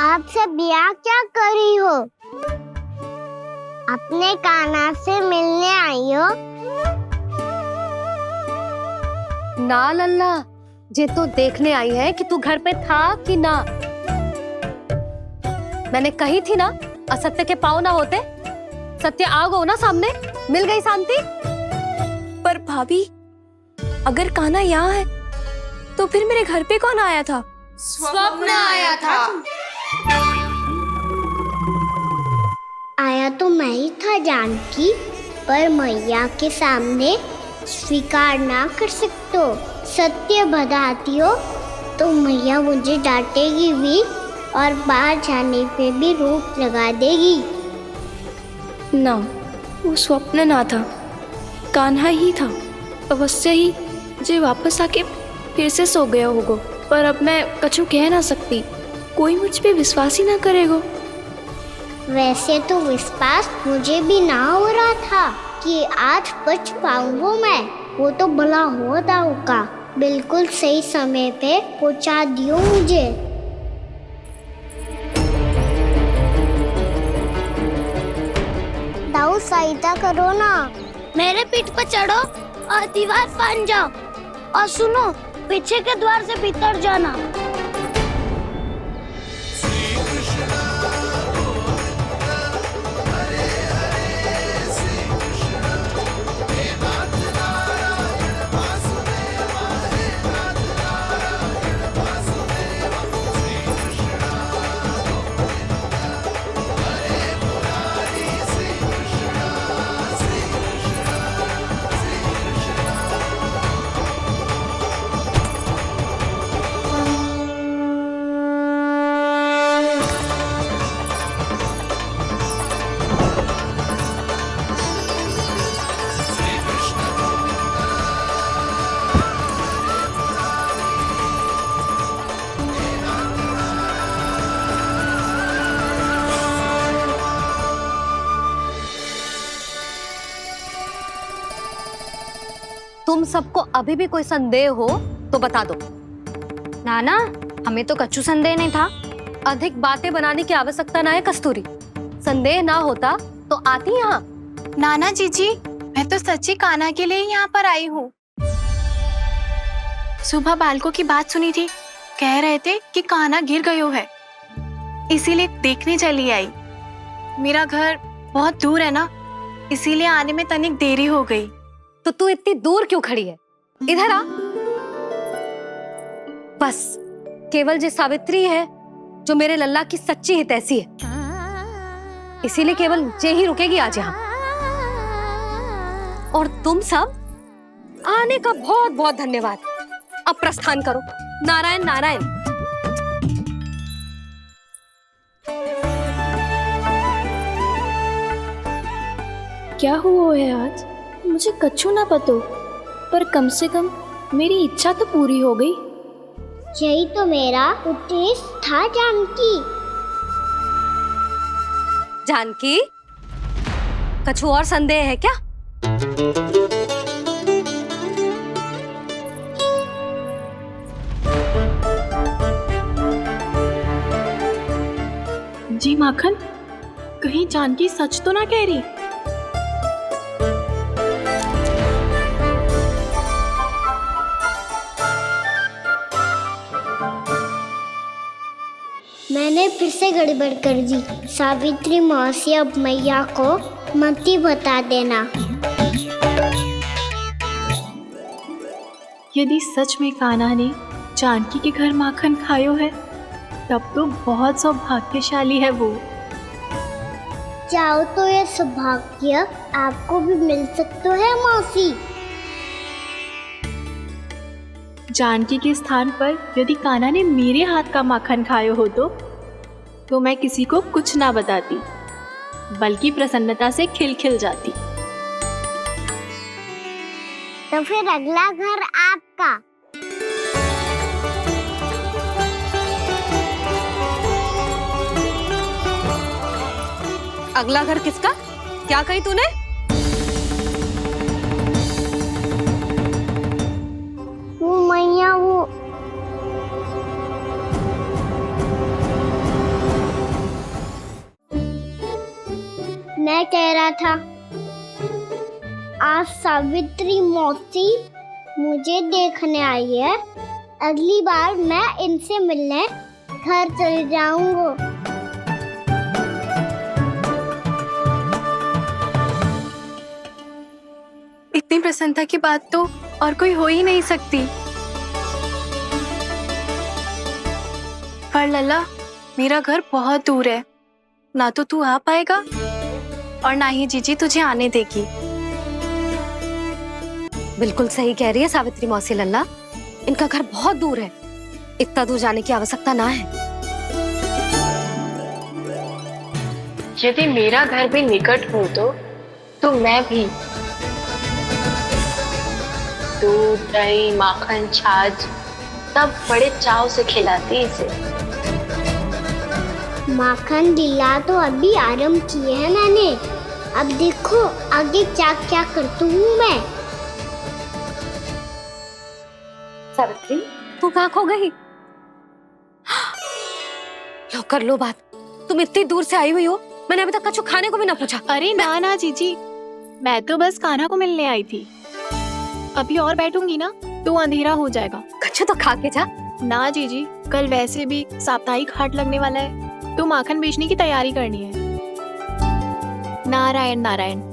आप सब यहाँ क्या कर रही हो? अपने कान्हा से मिलने आई हो? ना लल्ला, जे तो देखने आई है कि तू घर पे था कि ना। मैंने कही थी ना, असत्य के पांव ना होते। सत्य आ गो ना सामने, मिल गई शांति। पर भाभी, अगर कान्हा यहाँ है तो फिर मेरे घर पे कौन आया था? स्वप्न आया था। आया तो मैं ही था जानकी, पर मैया के सामने स्वीकार ना कर सकते हो। सत्य बताती हो तो मैया मुझे डांटेगी भी और बाहर जाने पे भी रोक लगा देगी। ना, वो स्वप्न ना था, कान्हा ही था। अवश्य ही जे वापस आके फिर से सो गया होगा। पर अब मैं कछु कह ना सकती, कोई मुझ पे विश्वास ही ना करेगा। वैसे तो विश्वास मुझे भी ना हो रहा था कि आज बच पाऊंगा मैं। वो तो भला हो दाऊ का बिल्कुल सही समय पे पहुंचा दियो मुझे। दाऊ सहायता करो ना, मेरे पीठ पर चढ़ो और दीवार फाड़ जाओ। और सुनो, पीछे के द्वार से भीतर जाना। तुम सबको अभी भी कोई संदेह हो तो बता दो। नाना, हमें तो कच्चू संदेह नहीं था। अधिक बातें बनाने की आवश्यकता ना है कस्तूरी। संदेह ना होता तो आती यहाँ। नाना जीजी, मैं तो सच्ची कान्हा के लिए यहाँ पर आई हूँ। सुबह बालकों की बात सुनी थी, कह रहे थे कि कान्हा गिर गयो है, इसीलिए देखने चली आई। मेरा घर बहुत दूर है ना, इसीलिए आने में तनिक देरी हो गई। तो तू इतनी दूर क्यों खड़ी है? इधर आ। बस केवल जे सावित्री है जो मेरे लल्ला की सच्ची हितैषी है, इसीलिए केवल जे ही रुकेगी आज यहाँ। और तुम सब आने का बहुत बहुत धन्यवाद। अब प्रस्थान करो। नारायण नारायण। क्या हुआ है आज? मुझे कच्चू ना पतो, पर कम से कम मेरी इच्छा तो पूरी हो गई। यही तो मेरा उद्देश्य था जानकी। जानकी, कछु और संदेह है क्या? जी माखन, कहीं जानकी सच तो ना कह रही? मैंने फिर से गड़बड़ कर दी। सावित्री मौसी अब मैया को मत ही बता देना। यदि सच में कान्हा ने जानकी के घर माखन खायो है, तब तो बहुत सौभाग्यशाली है वो। चाहो तो ये सौभाग्य आपको भी मिल सकता है मौसी। जानकी के स्थान पर यदि कान्हा ने मेरे हाथ का माखन खायो हो तो मैं किसी को कुछ ना बताती, बल्कि प्रसन्नता से खिलखिल जाती। तो फिर अगला घर आपका। अगला घर किसका? क्या कही तूने? वो मैया, वो मैं कह रहा था, आज सावित्री मौसी मुझे देखने आई है। अगली बार मैं इनसे मिलने घर चले जाऊंगा। इतनी प्रसन्नता की बात तो और कोई हो ही नहीं सकती। पर लल्ला, मेरा घर बहुत दूर है, ना तो तू आ पाएगा और ना ही जीजी तुझे आने देगी। बिल्कुल सही कह रही है सावित्री मौसी लल्ला, इनका घर बहुत दूर है, इतना दूर जाने की आवश्यकता ना है। यदि मेरा घर भी निकट हो तो मैं भी दूध, दही, माखन, छाछ सब बड़े चाव से खिलाती इसे। माखन लीला तो अभी आरंभ किए है मैंने, अब देखो आगे क्या क्या करती हूँ मैं। सावित्री, तू कहाँ खो गई? लो कर लो बात। तुम इतनी दूर से आई हुई हो, मैंने अभी तक कछु खाने को भी ना पूछा। अरे ना ना जीजी, मैं तो बस कान्हा को मिलने आई थी। अभी और बैठूंगी ना तो अंधेरा हो जाएगा। कछु तो खा के जा। ना जीजी, कल वैसे भी साप्ताहिक हाट लगने वाला है, तो माखन बेचने की तैयारी करनी है। नारायण नारायण।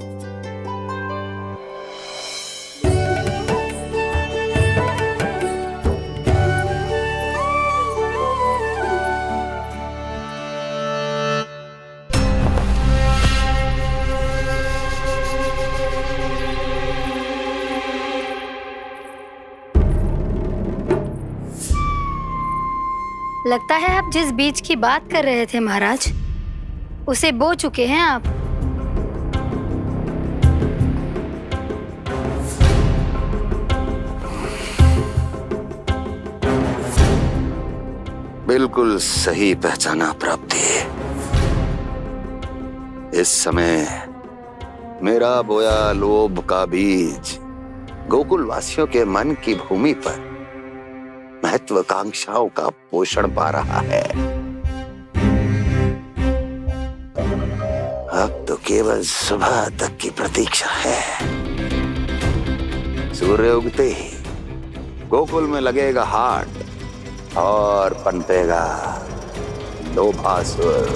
लगता है आप जिस बीज की बात कर रहे थे महाराज, उसे बो चुके हैं आप। बिल्कुल सही पहचाना प्राप्ति। इस समय मेरा बोया लोभ का बीज गोकुल वासियों के मन की भूमि पर महत्वाकांक्षाओं का पोषण पा रहा है। अब तो केवल सुबह तक की प्रतीक्षा है। सूर्य उगते ही गोकुल में लगेगा हाट और पनपेगा लोभासुर।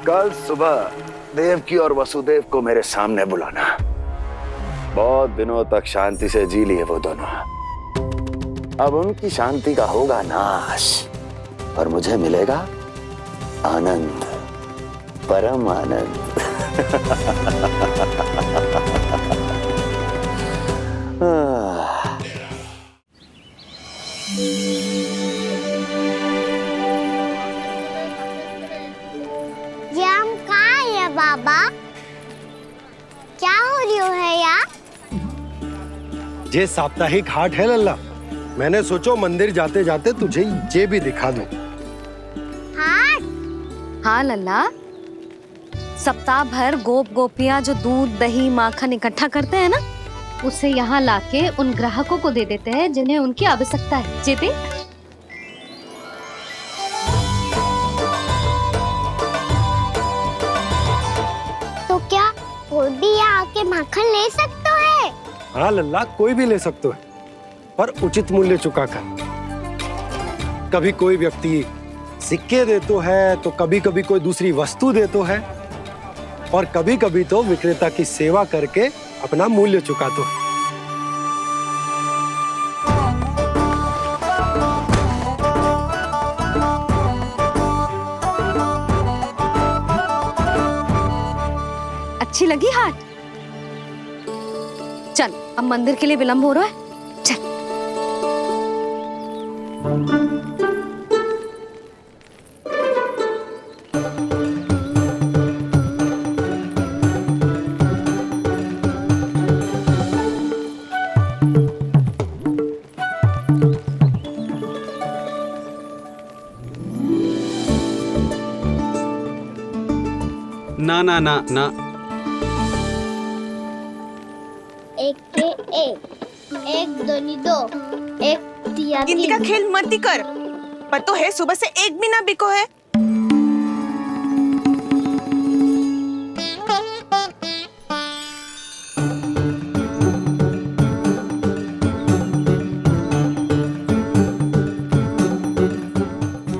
कल सुबह देवकी और वसुदेव को मेरे सामने बुलाना। बहुत दिनों तक शांति से जी लिए वो दोनों, अब उनकी शांति का होगा नाश और मुझे मिलेगा आनंद, परम आनंद। ये हम कहाँ है बाबा? क्या हो रही है यार? ये साप्ताहिक हाट है लल्ला। मैंने सोचो मंदिर जाते जाते तुझे ये भी दिखा दूं। हाट? हाँ लल्ला, सप्ताह भर गोप गोपियां जो दूध दही माखन इकट्ठा करते हैं ना, उसे यहाँ लाके उन ग्राहकों को दे देते हैं जिन्हें उनकी आवश्यकता है। जेते तो क्या कोई भी यहाँ आके माखन ले सकता है? हाँ लल्ला, कोई भी ले सकते है, पर उचित मूल्य चुका कर। कभी कोई व्यक्ति सिक्के देतो है, तो कभी कभी कोई दूसरी वस्तु देतो है, और कभी कभी तो विक्रेता की सेवा करके अपना मूल्य चुकातो है। अच्छी लगी हाट? चल, अब मंदिर के लिए विलंब हो रहा है, चल। ना ना ना ना, एक के एक दोनी दो, एक दिया गिनती का खेल मत ही कर। पतो है सुबह से एक भी ना बिको है।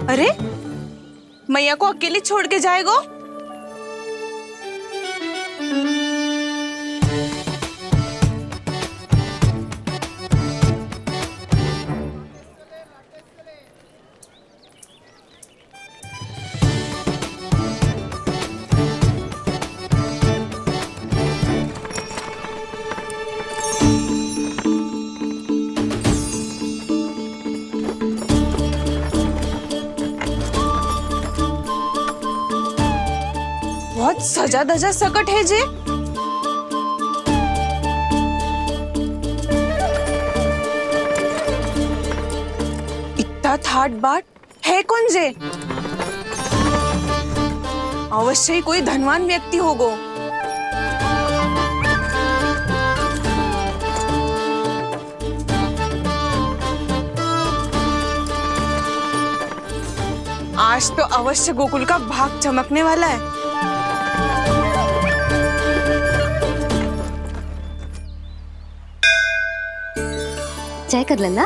अरे मैया को अकेले छोड़ के जाएगो? बहुत सजा धजा सकट है जे। इतना थाट बाट है कौन जे? अवश्य ही कोई धनवान व्यक्ति होगो। आज तो अवश्य गोकुल का भाग चमकने वाला है। जय कर लल्ला।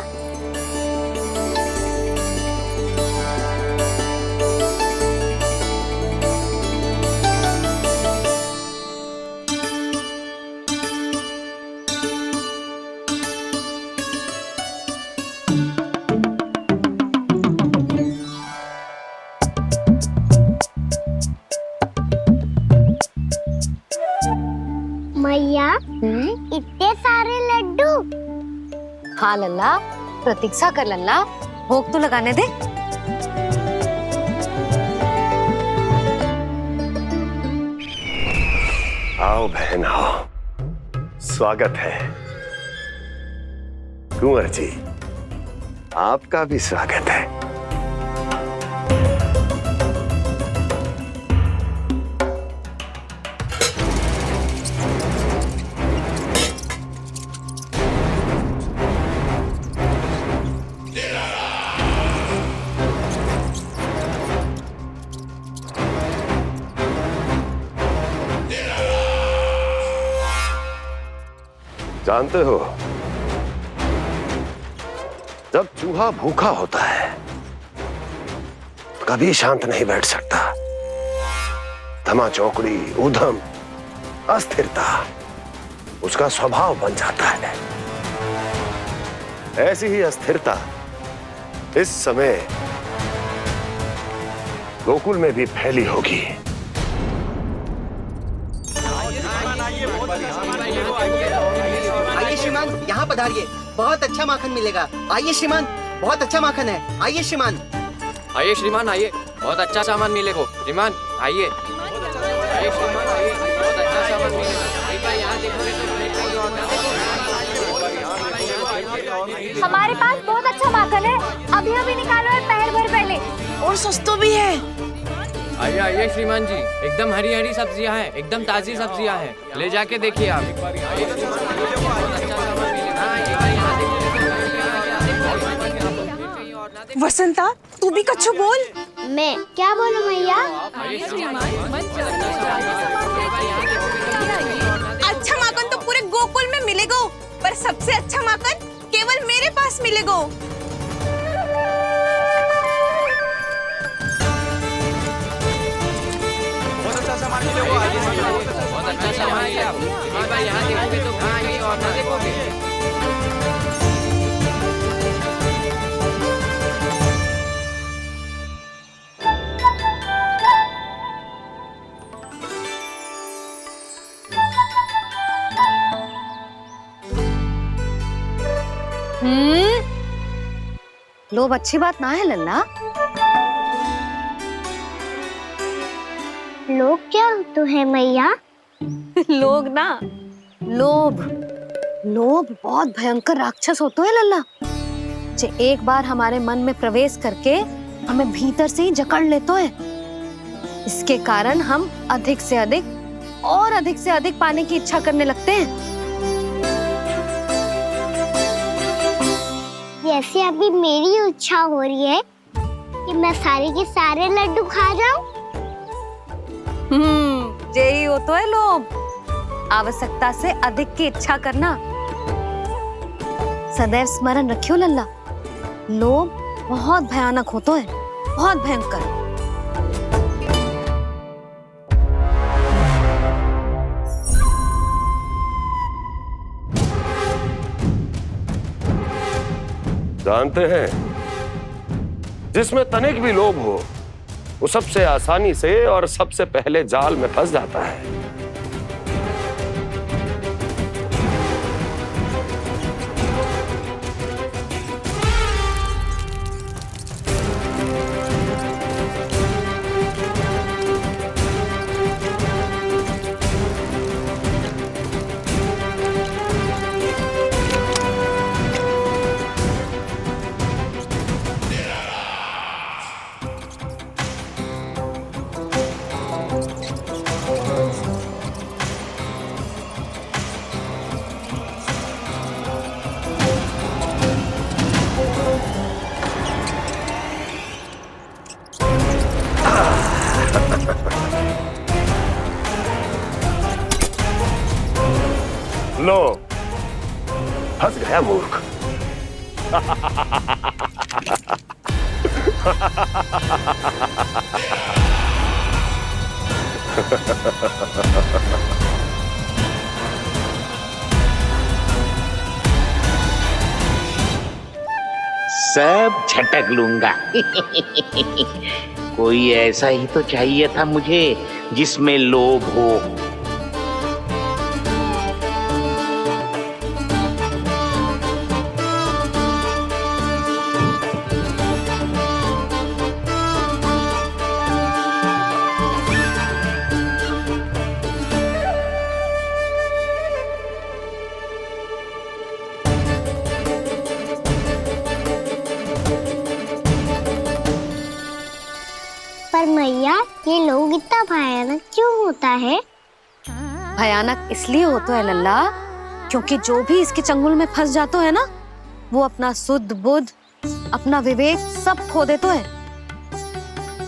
मैया, इतने सारे लड्डू। हाँ लल्ला, प्रतीक्षा कर लल्ला, भोग तो लगाने दे। आओ बहन आओ, स्वागत है। कुंवर जी, आपका भी स्वागत है। जानते हो, जब चूहा भूखा होता है कभी शांत नहीं बैठ सकता। धमा चौकड़ी, उधम, अस्थिरता उसका स्वभाव बन जाता है। ऐसी ही अस्थिरता इस समय गोकुल में भी फैली होगी। आइए श्रीमान, यहाँ पधारिए, बहुत अच्छा माखन मिलेगा। आइए श्रीमान, बहुत अच्छा माखन है। आइए श्रीमान। आइए श्रीमान, आइए, बहुत अच्छा सामान मिलेगा। श्रीमान आइए, आइए श्रीमान, आइए, बहुत अच्छा सामान मिलेगा। एक बार यहाँ देखो। हमारे पास बहुत अच्छा माखन है, अभी अभी निकालो और पहर भर पहले। और सस्ता भी है। आइए आइए श्रीमान जी, एकदम हरी हरी सब्जियां हैं, एकदम ताजी सब्जियां हैं, ले जाके देखिए आप। वसंता, तू भी कच्छु बोल। मैं क्या बोलूं मैया? अच्छा माखन तो पूरे गोकुल में मिलेगा, पर सबसे अच्छा माखन केवल मेरे पास मिलेगा। बहुत अच्छा सामान है आप। एक बार यहाँ देखोगे तो कहीं और ना देखोगे। लोभ अच्छी बात ना है लल्ला। लोग क्या तो है मैया? लोग ना, लोभ। लोभ बहुत भयंकर राक्षस होते हैं लल्ला, जो एक बार हमारे मन में प्रवेश करके हमें भीतर से ही जकड़ लेते हैं। इसके कारण हम अधिक से अधिक और अधिक से अधिक पाने की इच्छा करने लगते हैं। जैसे अभी मेरी इच्छा हो रही है कि मैं सारे के सारे लड्डू खा जाऊं। यही हो तो है लोभ, आवश्यकता से अधिक की इच्छा करना। सदैव स्मरण रखियो लल्ला, लोभ बहुत भयानक होता है, बहुत भयंकर। जानते हैं, जिसमें तनिक भी लोभ हो वो सबसे आसानी से और सबसे पहले जाल में फंस जाता है। लो, फंस गया मूर्ख। सब झटक लूंगा। कोई ऐसा ही तो चाहिए था मुझे जिसमें लोभ हो। पर मैया, ये लोग इतना भयानक क्यों होता है? भयानक इसलिए होता है लल्ला, क्योंकि जो भी इसके चंगुल में फंस जाता है ना, वो अपना शुद्ध बुद्ध, अपना विवेक सब खो देता है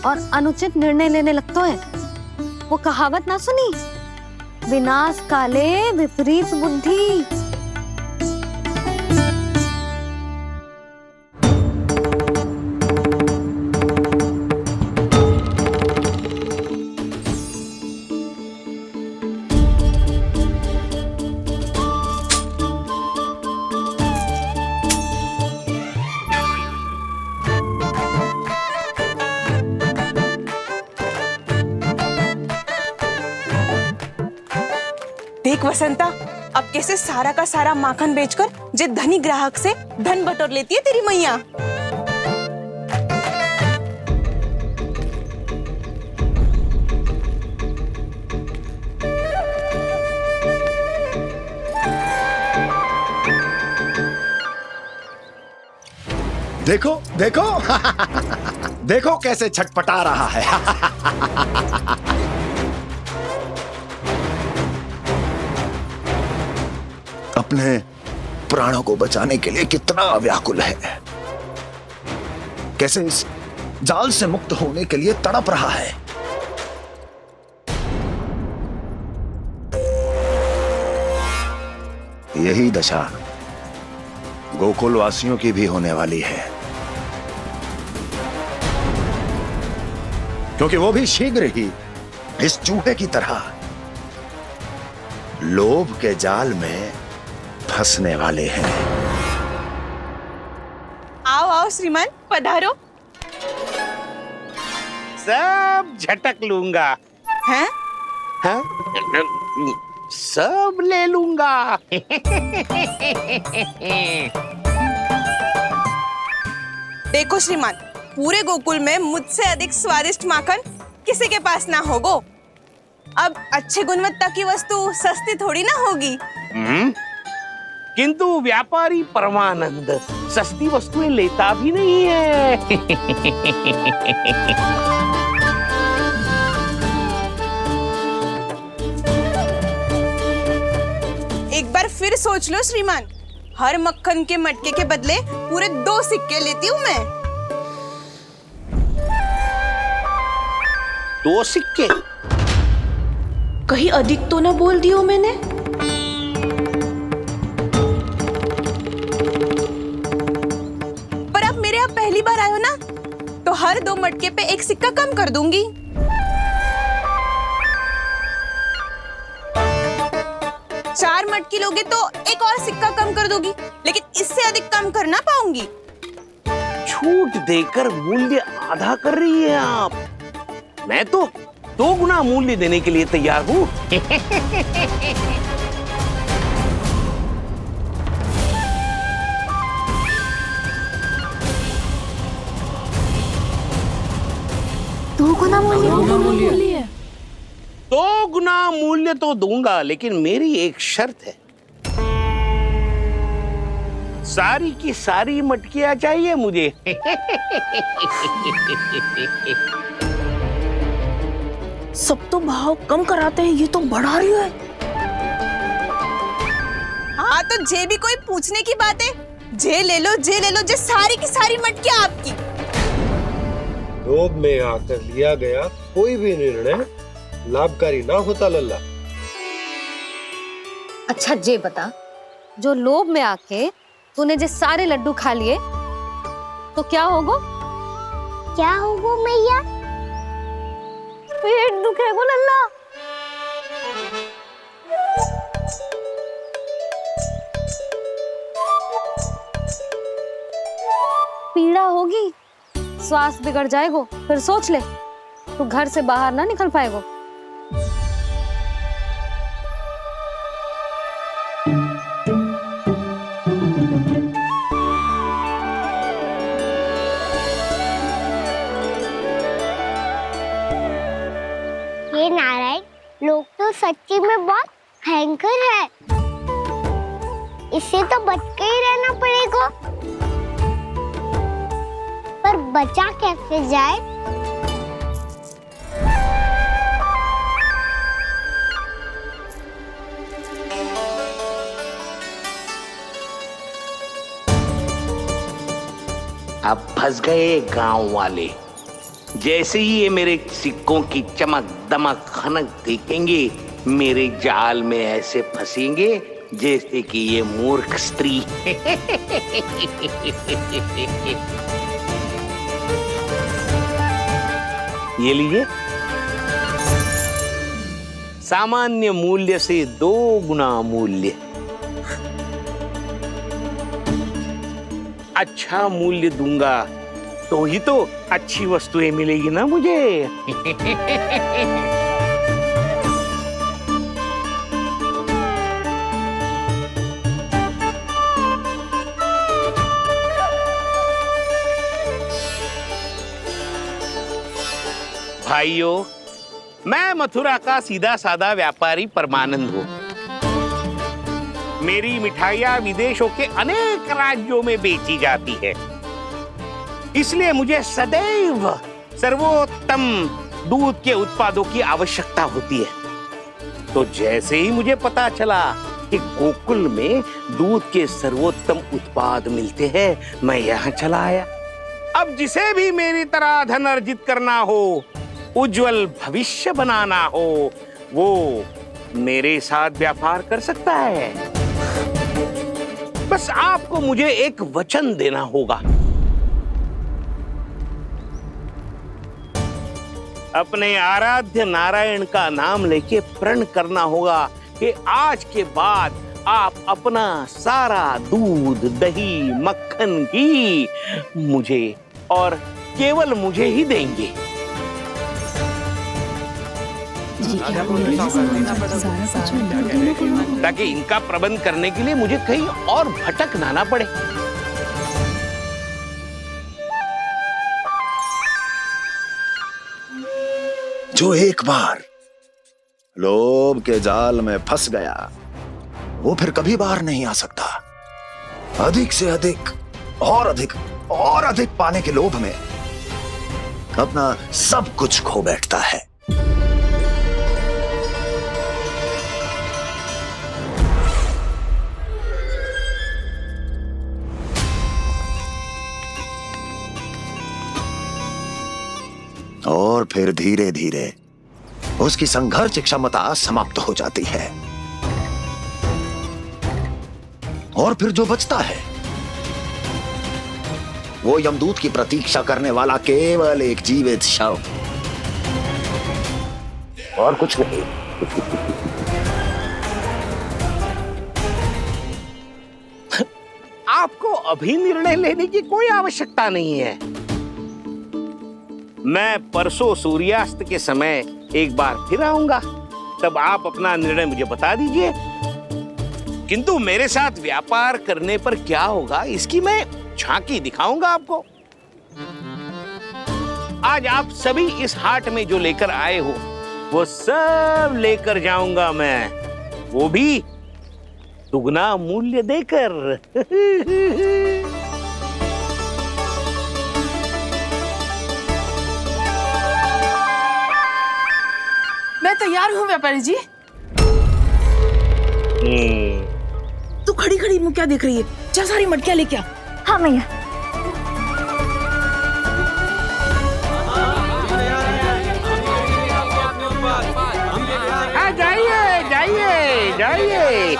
और अनुचित निर्णय लेने लगता है। वो कहावत ना सुनी, विनाश काले विपरीत बुद्धि। देख वसंता, अब कैसे सारा का सारा माखन बेचकर जे धनी ग्राहक से धन बटोर लेती है तेरी मैया। देखो देखो देखो कैसे छटपटा रहा है। अपने प्राणों को बचाने के लिए कितना व्याकुल है, कैसे इस जाल से मुक्त होने के लिए तड़प रहा है। यही दशा गोकुल वासियों की भी होने वाली है, क्योंकि वो भी शीघ्र ही इस चूहे की तरह लोभ के जाल में फंसने वाले हैं। आओ आओ श्रीमान, पधारो। सब झटक लूंगा। हैं? हाँ? सब ले लूंगा। देखो श्रीमान, पूरे गोकुल में मुझसे अधिक स्वादिष्ट माखन किसी के पास ना होगो। अब अच्छे गुणवत्ता की वस्तु सस्ती थोड़ी ना होगी। किंतु व्यापारी परमानंद सस्ती वस्तुएं लेता भी नहीं है। एक बार फिर सोच लो श्रीमान, हर मक्खन के मटके के बदले पूरे 2 सिक्के लेती हूँ मैं। 2 सिक्के? कहीं अधिक तो ना बोल दियो मैंने? पर आप मेरे यहाँ पहली बार आए हो ना, तो हर 2 मटके पे 1 सिक्का कम कर दूंगी। चार मटकी लोगे तो 1 और सिक्का कम कर दोगी, लेकिन इससे अधिक कम कर ना पाऊंगी। छूट देकर मूल्य आधा कर रही है आप। मैं तो 2 गुना मूल्य देने के लिए तैयार हूँ। दो गुना मूल्य? 2 गुना मूल्य तो दूंगा, लेकिन मेरी एक शर्त है। सारी की सारी मटकियां चाहिए मुझे। सब तो भाव कम कराते हैं, ये तो बढ़ा रही है। हाँ तो जे भी कोई पूछने की बात है, जे ले लो, जे ले लो, जे सारी की सारी मटकियां आपकी। लोभ में आकर लिया गया कोई भी निर्णय लाभकारी ना होता लल्ला। अच्छा जे बता, जो लोभ में आके तूने जो सारे लड्डू खा लिए तो क्या होगा? क्या होगा मैया? पेट दुखेगा लल्ला। पीड़ा होगी, स्वास्थ्य बिगड़ जाएगा, फिर सोच ले तू घर से बाहर ना निकल पाएगा। ये नारायण, लोग तो सच्ची में बहुत भयंकर है, इससे तो बच के ही रहना पड़ेगा। पर बचा कैसे जाए? अब फंस गए गांव वाले। जैसे ही ये मेरे सिक्कों की चमक दमक खनक देखेंगे, मेरे जाल में ऐसे फंसेंगे जैसे कि ये मूर्ख स्त्री। ये लीजिए, सामान्य मूल्य से 2 गुना मूल्य। अच्छा मूल्य दूंगा तो ही तो अच्छी वस्तुएं मिलेगी ना मुझे। भाइयों, मैं मथुरा का सीधा साधा व्यापारी परमानंद हूँ। मेरी मिठाइयाँ विदेशों के अनेक राज्यों में बेची जाती है, इसलिए मुझे सदैव सर्वोत्तम दूध के उत्पादों की आवश्यकता होती है। तो जैसे ही मुझे पता चला कि गोकुल में दूध के सर्वोत्तम उत्पाद मिलते हैं, मैं यहाँ चला आया। अब जिसे भी मेरी तरह धन अर्जित करना हो, उज्जवल भविष्य बनाना हो, वो मेरे साथ व्यापार कर सकता है। बस आपको मुझे एक वचन देना होगा। अपने आराध्य नारायण का नाम लेके प्रण करना होगा कि आज के बाद आप अपना सारा दूध, दही, मक्खन, घी मुझे और केवल मुझे ही देंगे। ताकि इनका प्रबंध करने के लिए मुझे कहीं और भटकना ना पड़े। जो एक बार लोभ के जाल में फंस गया, वो फिर कभी बाहर नहीं आ सकता। अधिक से अधिक और अधिक और अधिक पाने के लोभ में अपना सब कुछ खो बैठता है। और फिर धीरे धीरे उसकी संघर्ष क्षमता समाप्त हो जाती है, और फिर जो बचता है वो यमदूत की प्रतीक्षा करने वाला केवल एक जीवित शव, और कुछ नहीं। आपको अभी निर्णय लेने की कोई आवश्यकता नहीं है। मैं परसों सूर्यास्त के समय एक बार फिर आऊंगा, तब आप अपना निर्णय मुझे बता दीजिए। किंतु मेरे साथ व्यापार करने पर क्या होगा, इसकी मैं झांकी दिखाऊंगा आपको। आज आप सभी इस हाट में जो लेकर आए हो, वो सब लेकर जाऊंगा मैं, वो भी दुगना मूल्य देकर। मैं तैयार हूँ व्यापारी जी। तू खड़ी खड़ी मुँह क्या देख रही है? चल सारी मटकियाँ लेके आ। हाँ मैया। जाइए जाइए जाइए।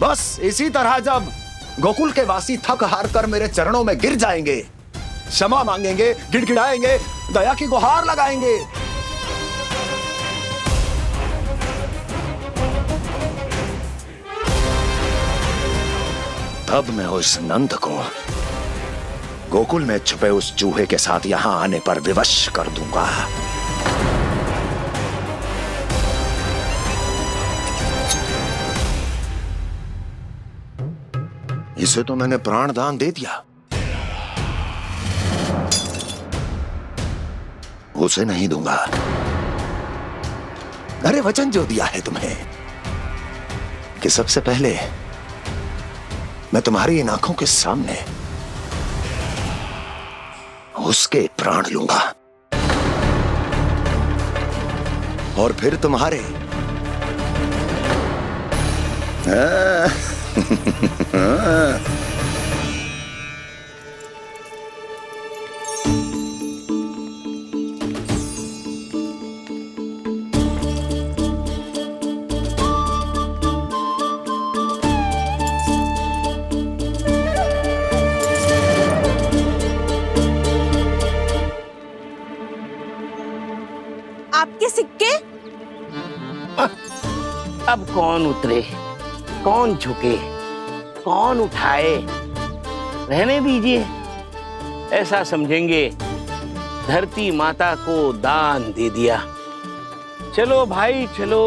बस इसी तरह जब गोकुल के वासी थक हार कर मेरे चरणों में गिर जाएंगे, क्षमा मांगेंगे, गिड़गिड़ाएंगे, दया की गुहार लगाएंगे, तब मैं उस नंद को गोकुल में छुपे उस चूहे के साथ यहां आने पर विवश कर दूंगा। इसे तो मैंने प्राण दान दे दिया, उसे नहीं दूंगा। अरे वचन जो दिया है तुम्हें कि सबसे पहले मैं तुम्हारी इन आंखों के सामने उसके प्राण लूंगा, और फिर तुम्हारे अब कौन उतरे, कौन झुके, कौन उठाए, रहने दीजिए। ऐसा समझेंगे धरती माता को दान दे दिया। चलो भाई चलो।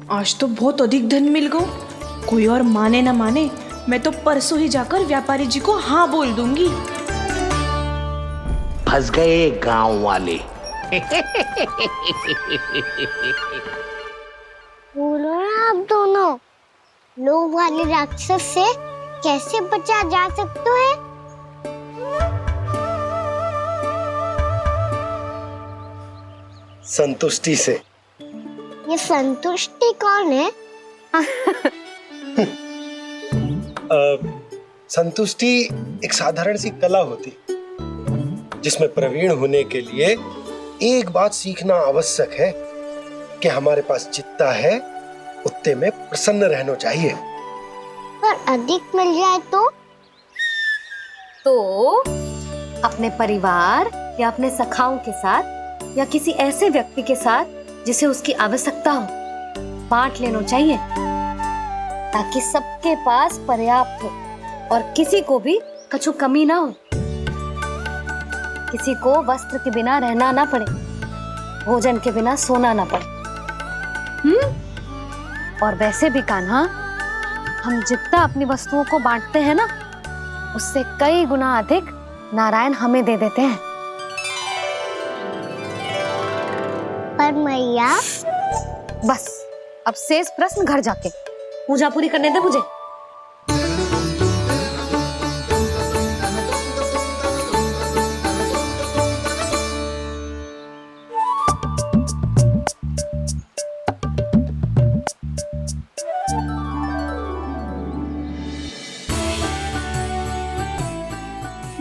आज तो बहुत अधिक धन मिल गया। कोई और माने ना माने, मैं तो परसों ही जाकर व्यापारी जी को हाँ बोल दूंगी। फंस गए गांव वाले। बोलो ना आप दोनों, लोभ वाले राक्षस से कैसे बचा जा सकते है? संतुष्टि से। ये संतुष्टि कौन है? संतुष्टि एक साधारण सी कला होती जिसमें प्रवीण होने के लिए एक बात सीखना आवश्यक है कि हमारे पास जितना है उतने में प्रसन्न रहना चाहिए। पर अधिक मिल जाए तो अपने परिवार या अपने सखाओं के साथ या किसी ऐसे व्यक्ति के साथ जिसे उसकी आवश्यकता हो बांट लेना चाहिए, ताकि सबके पास पर्याप्त हो और किसी को भी कछु कमी ना हो। किसी को वस्त्र के बिना रहना ना पड़े, भोजन के बिना सोना ना पड़े। और वैसे भी कान्हा, हम जितना अपनी वस्तुओं को बांटते हैं ना, उससे कई गुना अधिक नारायण हमें दे देते हैं। पर मैया, बस अब शेष प्रश्न घर जाके पूजा पूरी करने दे मुझे।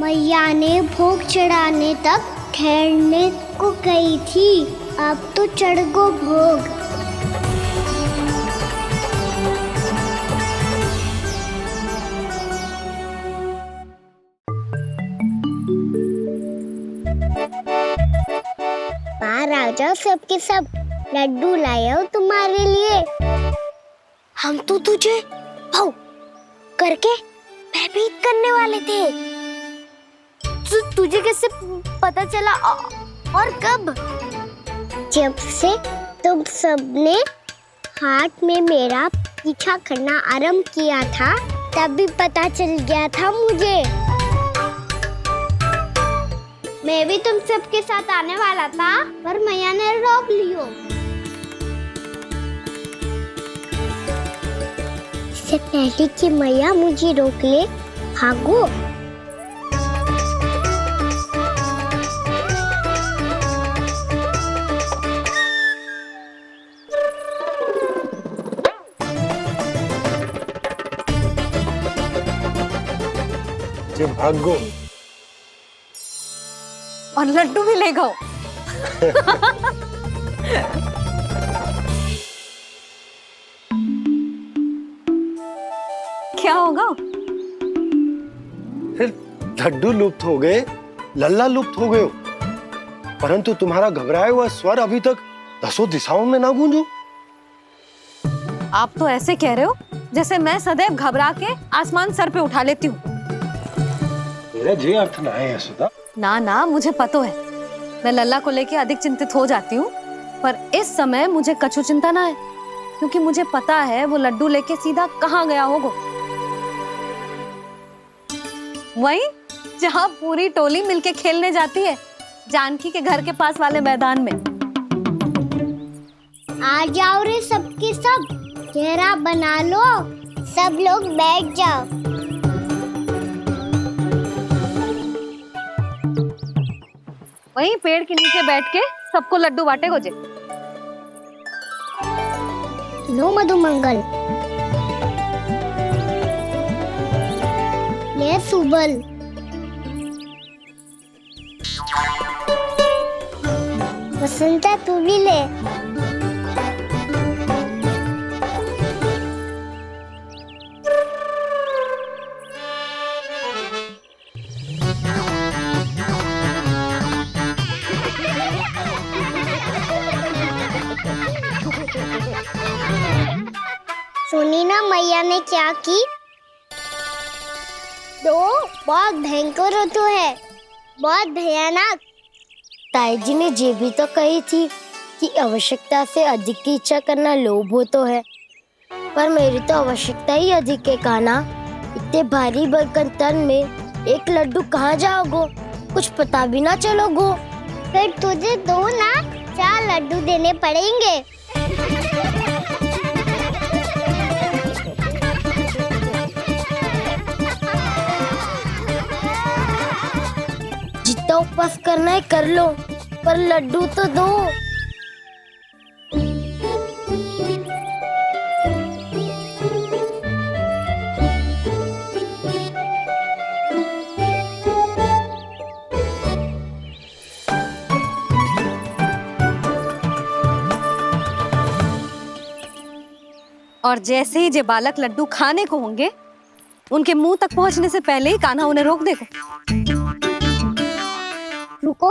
मैया ने भोग चढ़ाने तक ठहरने को कही थी, अब तो चढ़ गो भोग। राजा सबके सब लड्डू लाए हो तुम्हारे लिए। हम तो तुझे भाव करके भयभीत करने वाले थे। तुझे कैसे पता चला और कब? जब से तुम सबने हाथ में मेरा पीछा करना आरंभ किया था, तभी पता चल गया था मुझे। मैं भी तुम सबके साथ आने वाला था, पर मैया ने रोक लियो। इससे पहले कि मैया मुझे रोक ले, भागो। जो भागो और लड्डू भी ले गो। क्या होगा? फिर लड्डू लुप्त हो गए, लल्ला लुप्त हो गए, परंतु तुम्हारा घबराया हुआ स्वर अभी तक 10 दिशाओं में ना गूंजो। आप तो ऐसे कह रहे हो जैसे मैं सदैव घबरा के आसमान सर पे उठा लेती हूँ। मेरा जे अर्थ ना है यशोदा। ना ना, मुझे पता है, मैं लल्ला को लेके अधिक चिंतित हो जाती हूँ, पर इस समय मुझे कछु चिंता ना है, क्योंकि मुझे पता है वो लड्डू लेके सीधा कहाँ गया होगा। वही जहाँ पूरी टोली मिलके खेलने जाती है, जानकी के घर के पास वाले मैदान में। आ जाओ रे सबके सब, घेरा बना लो, सब लोग बैठ जाओ। वहीं पेड़ के नीचे बैठ के सबको लड्डू बांटे गोजे। लो मधुमंगल, ले सुबल, वसंता तू भी ले। ना मैया ने क्या की? तो बहुत भयंकर ऋतु है, बहुत भयानक। ताई जी ने ये भी तो कही थी कि आवश्यकता से अधिक की इच्छा करना लोभ हो तो है, पर मेरी तो आवश्यकता ही अधिक है कान्हा। इतने भारी भरकम तन में एक लड्डू कहाँ जाओगो, कुछ पता भी ना चलोगो। फिर तुझे 2 ना 4 लड्डू देने पड़ेंगे। जितना उपवास करना है कर लो, पर लड्डू तो दो। और जैसे ही जे बालक लड्डू खाने को होंगे, उनके मुंह तक पहुंचने से पहले ही कान्हा उन्हें रोक देगा। रुको।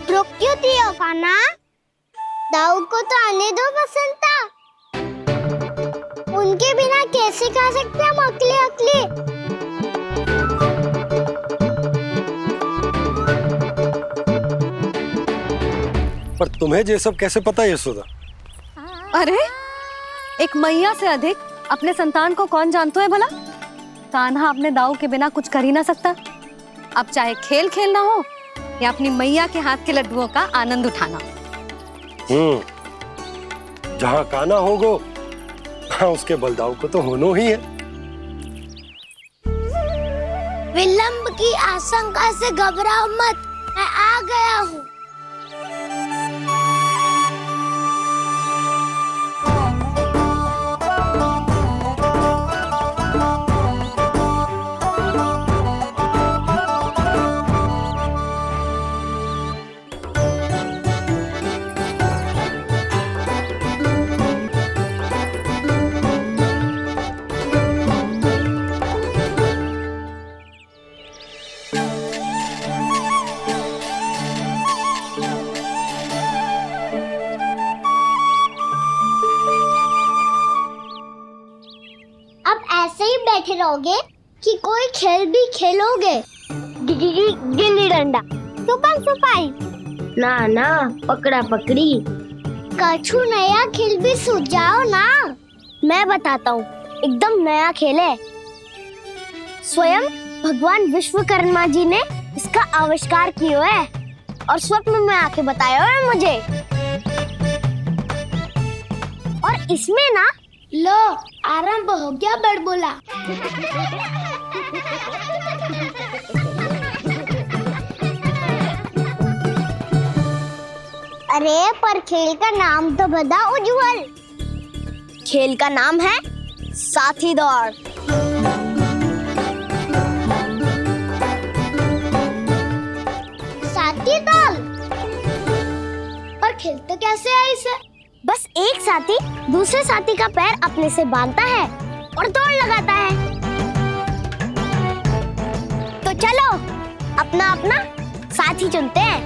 रुक क्यों दियो कान्हा? दाऊ को तो आने दो बसंता। उनके बिना कैसे खा सकते हम अकेले अकेले? पर तुम्हें ये सब कैसे पता है यशोदा? अरे एक मैया से अधिक अपने संतान को कौन जानता है भला? कान्हा अपने दाऊ के बिना कुछ कर ही ना सकता। अब चाहे खेल खेलना हो या अपनी मैया के हाथ के लड्डुओं का आनंद उठाना। जहाँ कान्हा होगो उसके बलदाऊ को तो होनो ही है। विलंब की आशंका से घबराओ मत, मैं आ गया हूँ। बैठे रहोगे कि कोई खेल भी खेलोगे? गिल्ली डंडा, छुपन छुपाई, ना ना पकड़ा पकड़ी, कछु नया खेल भी सुझाओ ना। मैं बताता हूँ, एकदम नया खेल है। स्वयं भगवान विश्वकर्मा जी ने इसका आविष्कार किया है और स्वप्न में आके बताया है मुझे। और इसमें ना लो आरंभ हो गया बड़बोला। अरे पर खेल का नाम तो बता उज्जवल। खेल का नाम है साथी दौड़। साथी दौड़? और खेलते कैसे है इसे? बस एक साथी दूसरे साथी का पैर अपने से बांधता है और दौड़ लगाता है। तो चलो अपना अपना साथी चुनते हैं।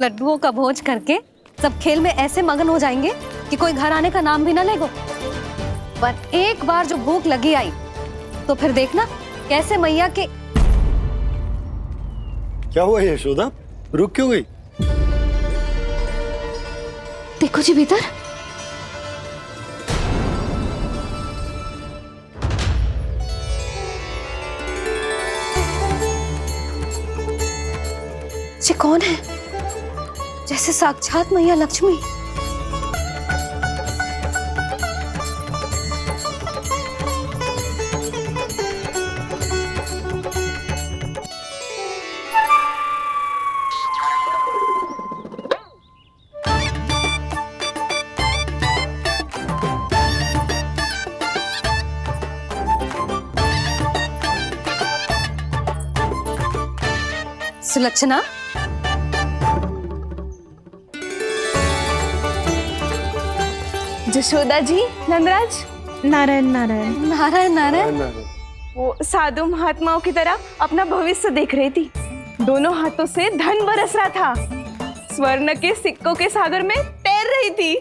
लड्डुओं का भोज करके सब खेल में ऐसे मगन हो जाएंगे कि कोई घर आने का नाम भी ना लेगो। पर एक बार जो भूख लगी आई तो फिर देखना कैसे मैया के। क्या हुआ यशोदा, रुक क्यों गई? देखो जी भीतर। ये कौन है? जैसे साक्षात मैया लक्ष्मी। सुलक्षणा, जशोदा जी, नंदराज, नारायण नारायण नारायण नारायण। वो साधु महात्माओं की तरह अपना भविष्य देख रही थी। दोनों हाथों से धन बरस रहा था, स्वर्ण के सिक्कों के सागर में तैर रही थी।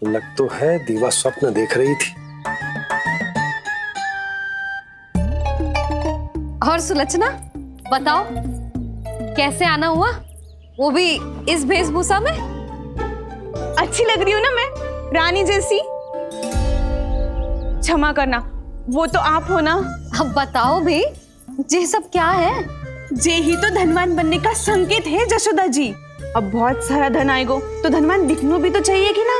लग तो है दीवा स्वप्न देख रही थी। और सुलक्षणा बताओ, कैसे आना हुआ, वो भी इस वेशभूषा में? अच्छी लग रही हूँ ना मैं, रानी जैसी? क्षमा करना, वो तो आप हो ना। अब बताओ भी, ये सब क्या है? जे ही तो धनवान बनने का संकेत है जशोदा जी। अब बहुत सारा धन आएगा तो धनवान दिखना भी तो चाहिए कि ना।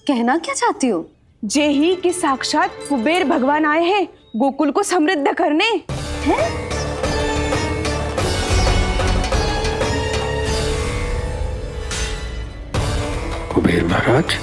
कहना क्या चाहती हो? जे ही कि साक्षात कुबेर भगवान आए हैं गोकुल को समृद्ध करने। हैं? कुबेर महाराज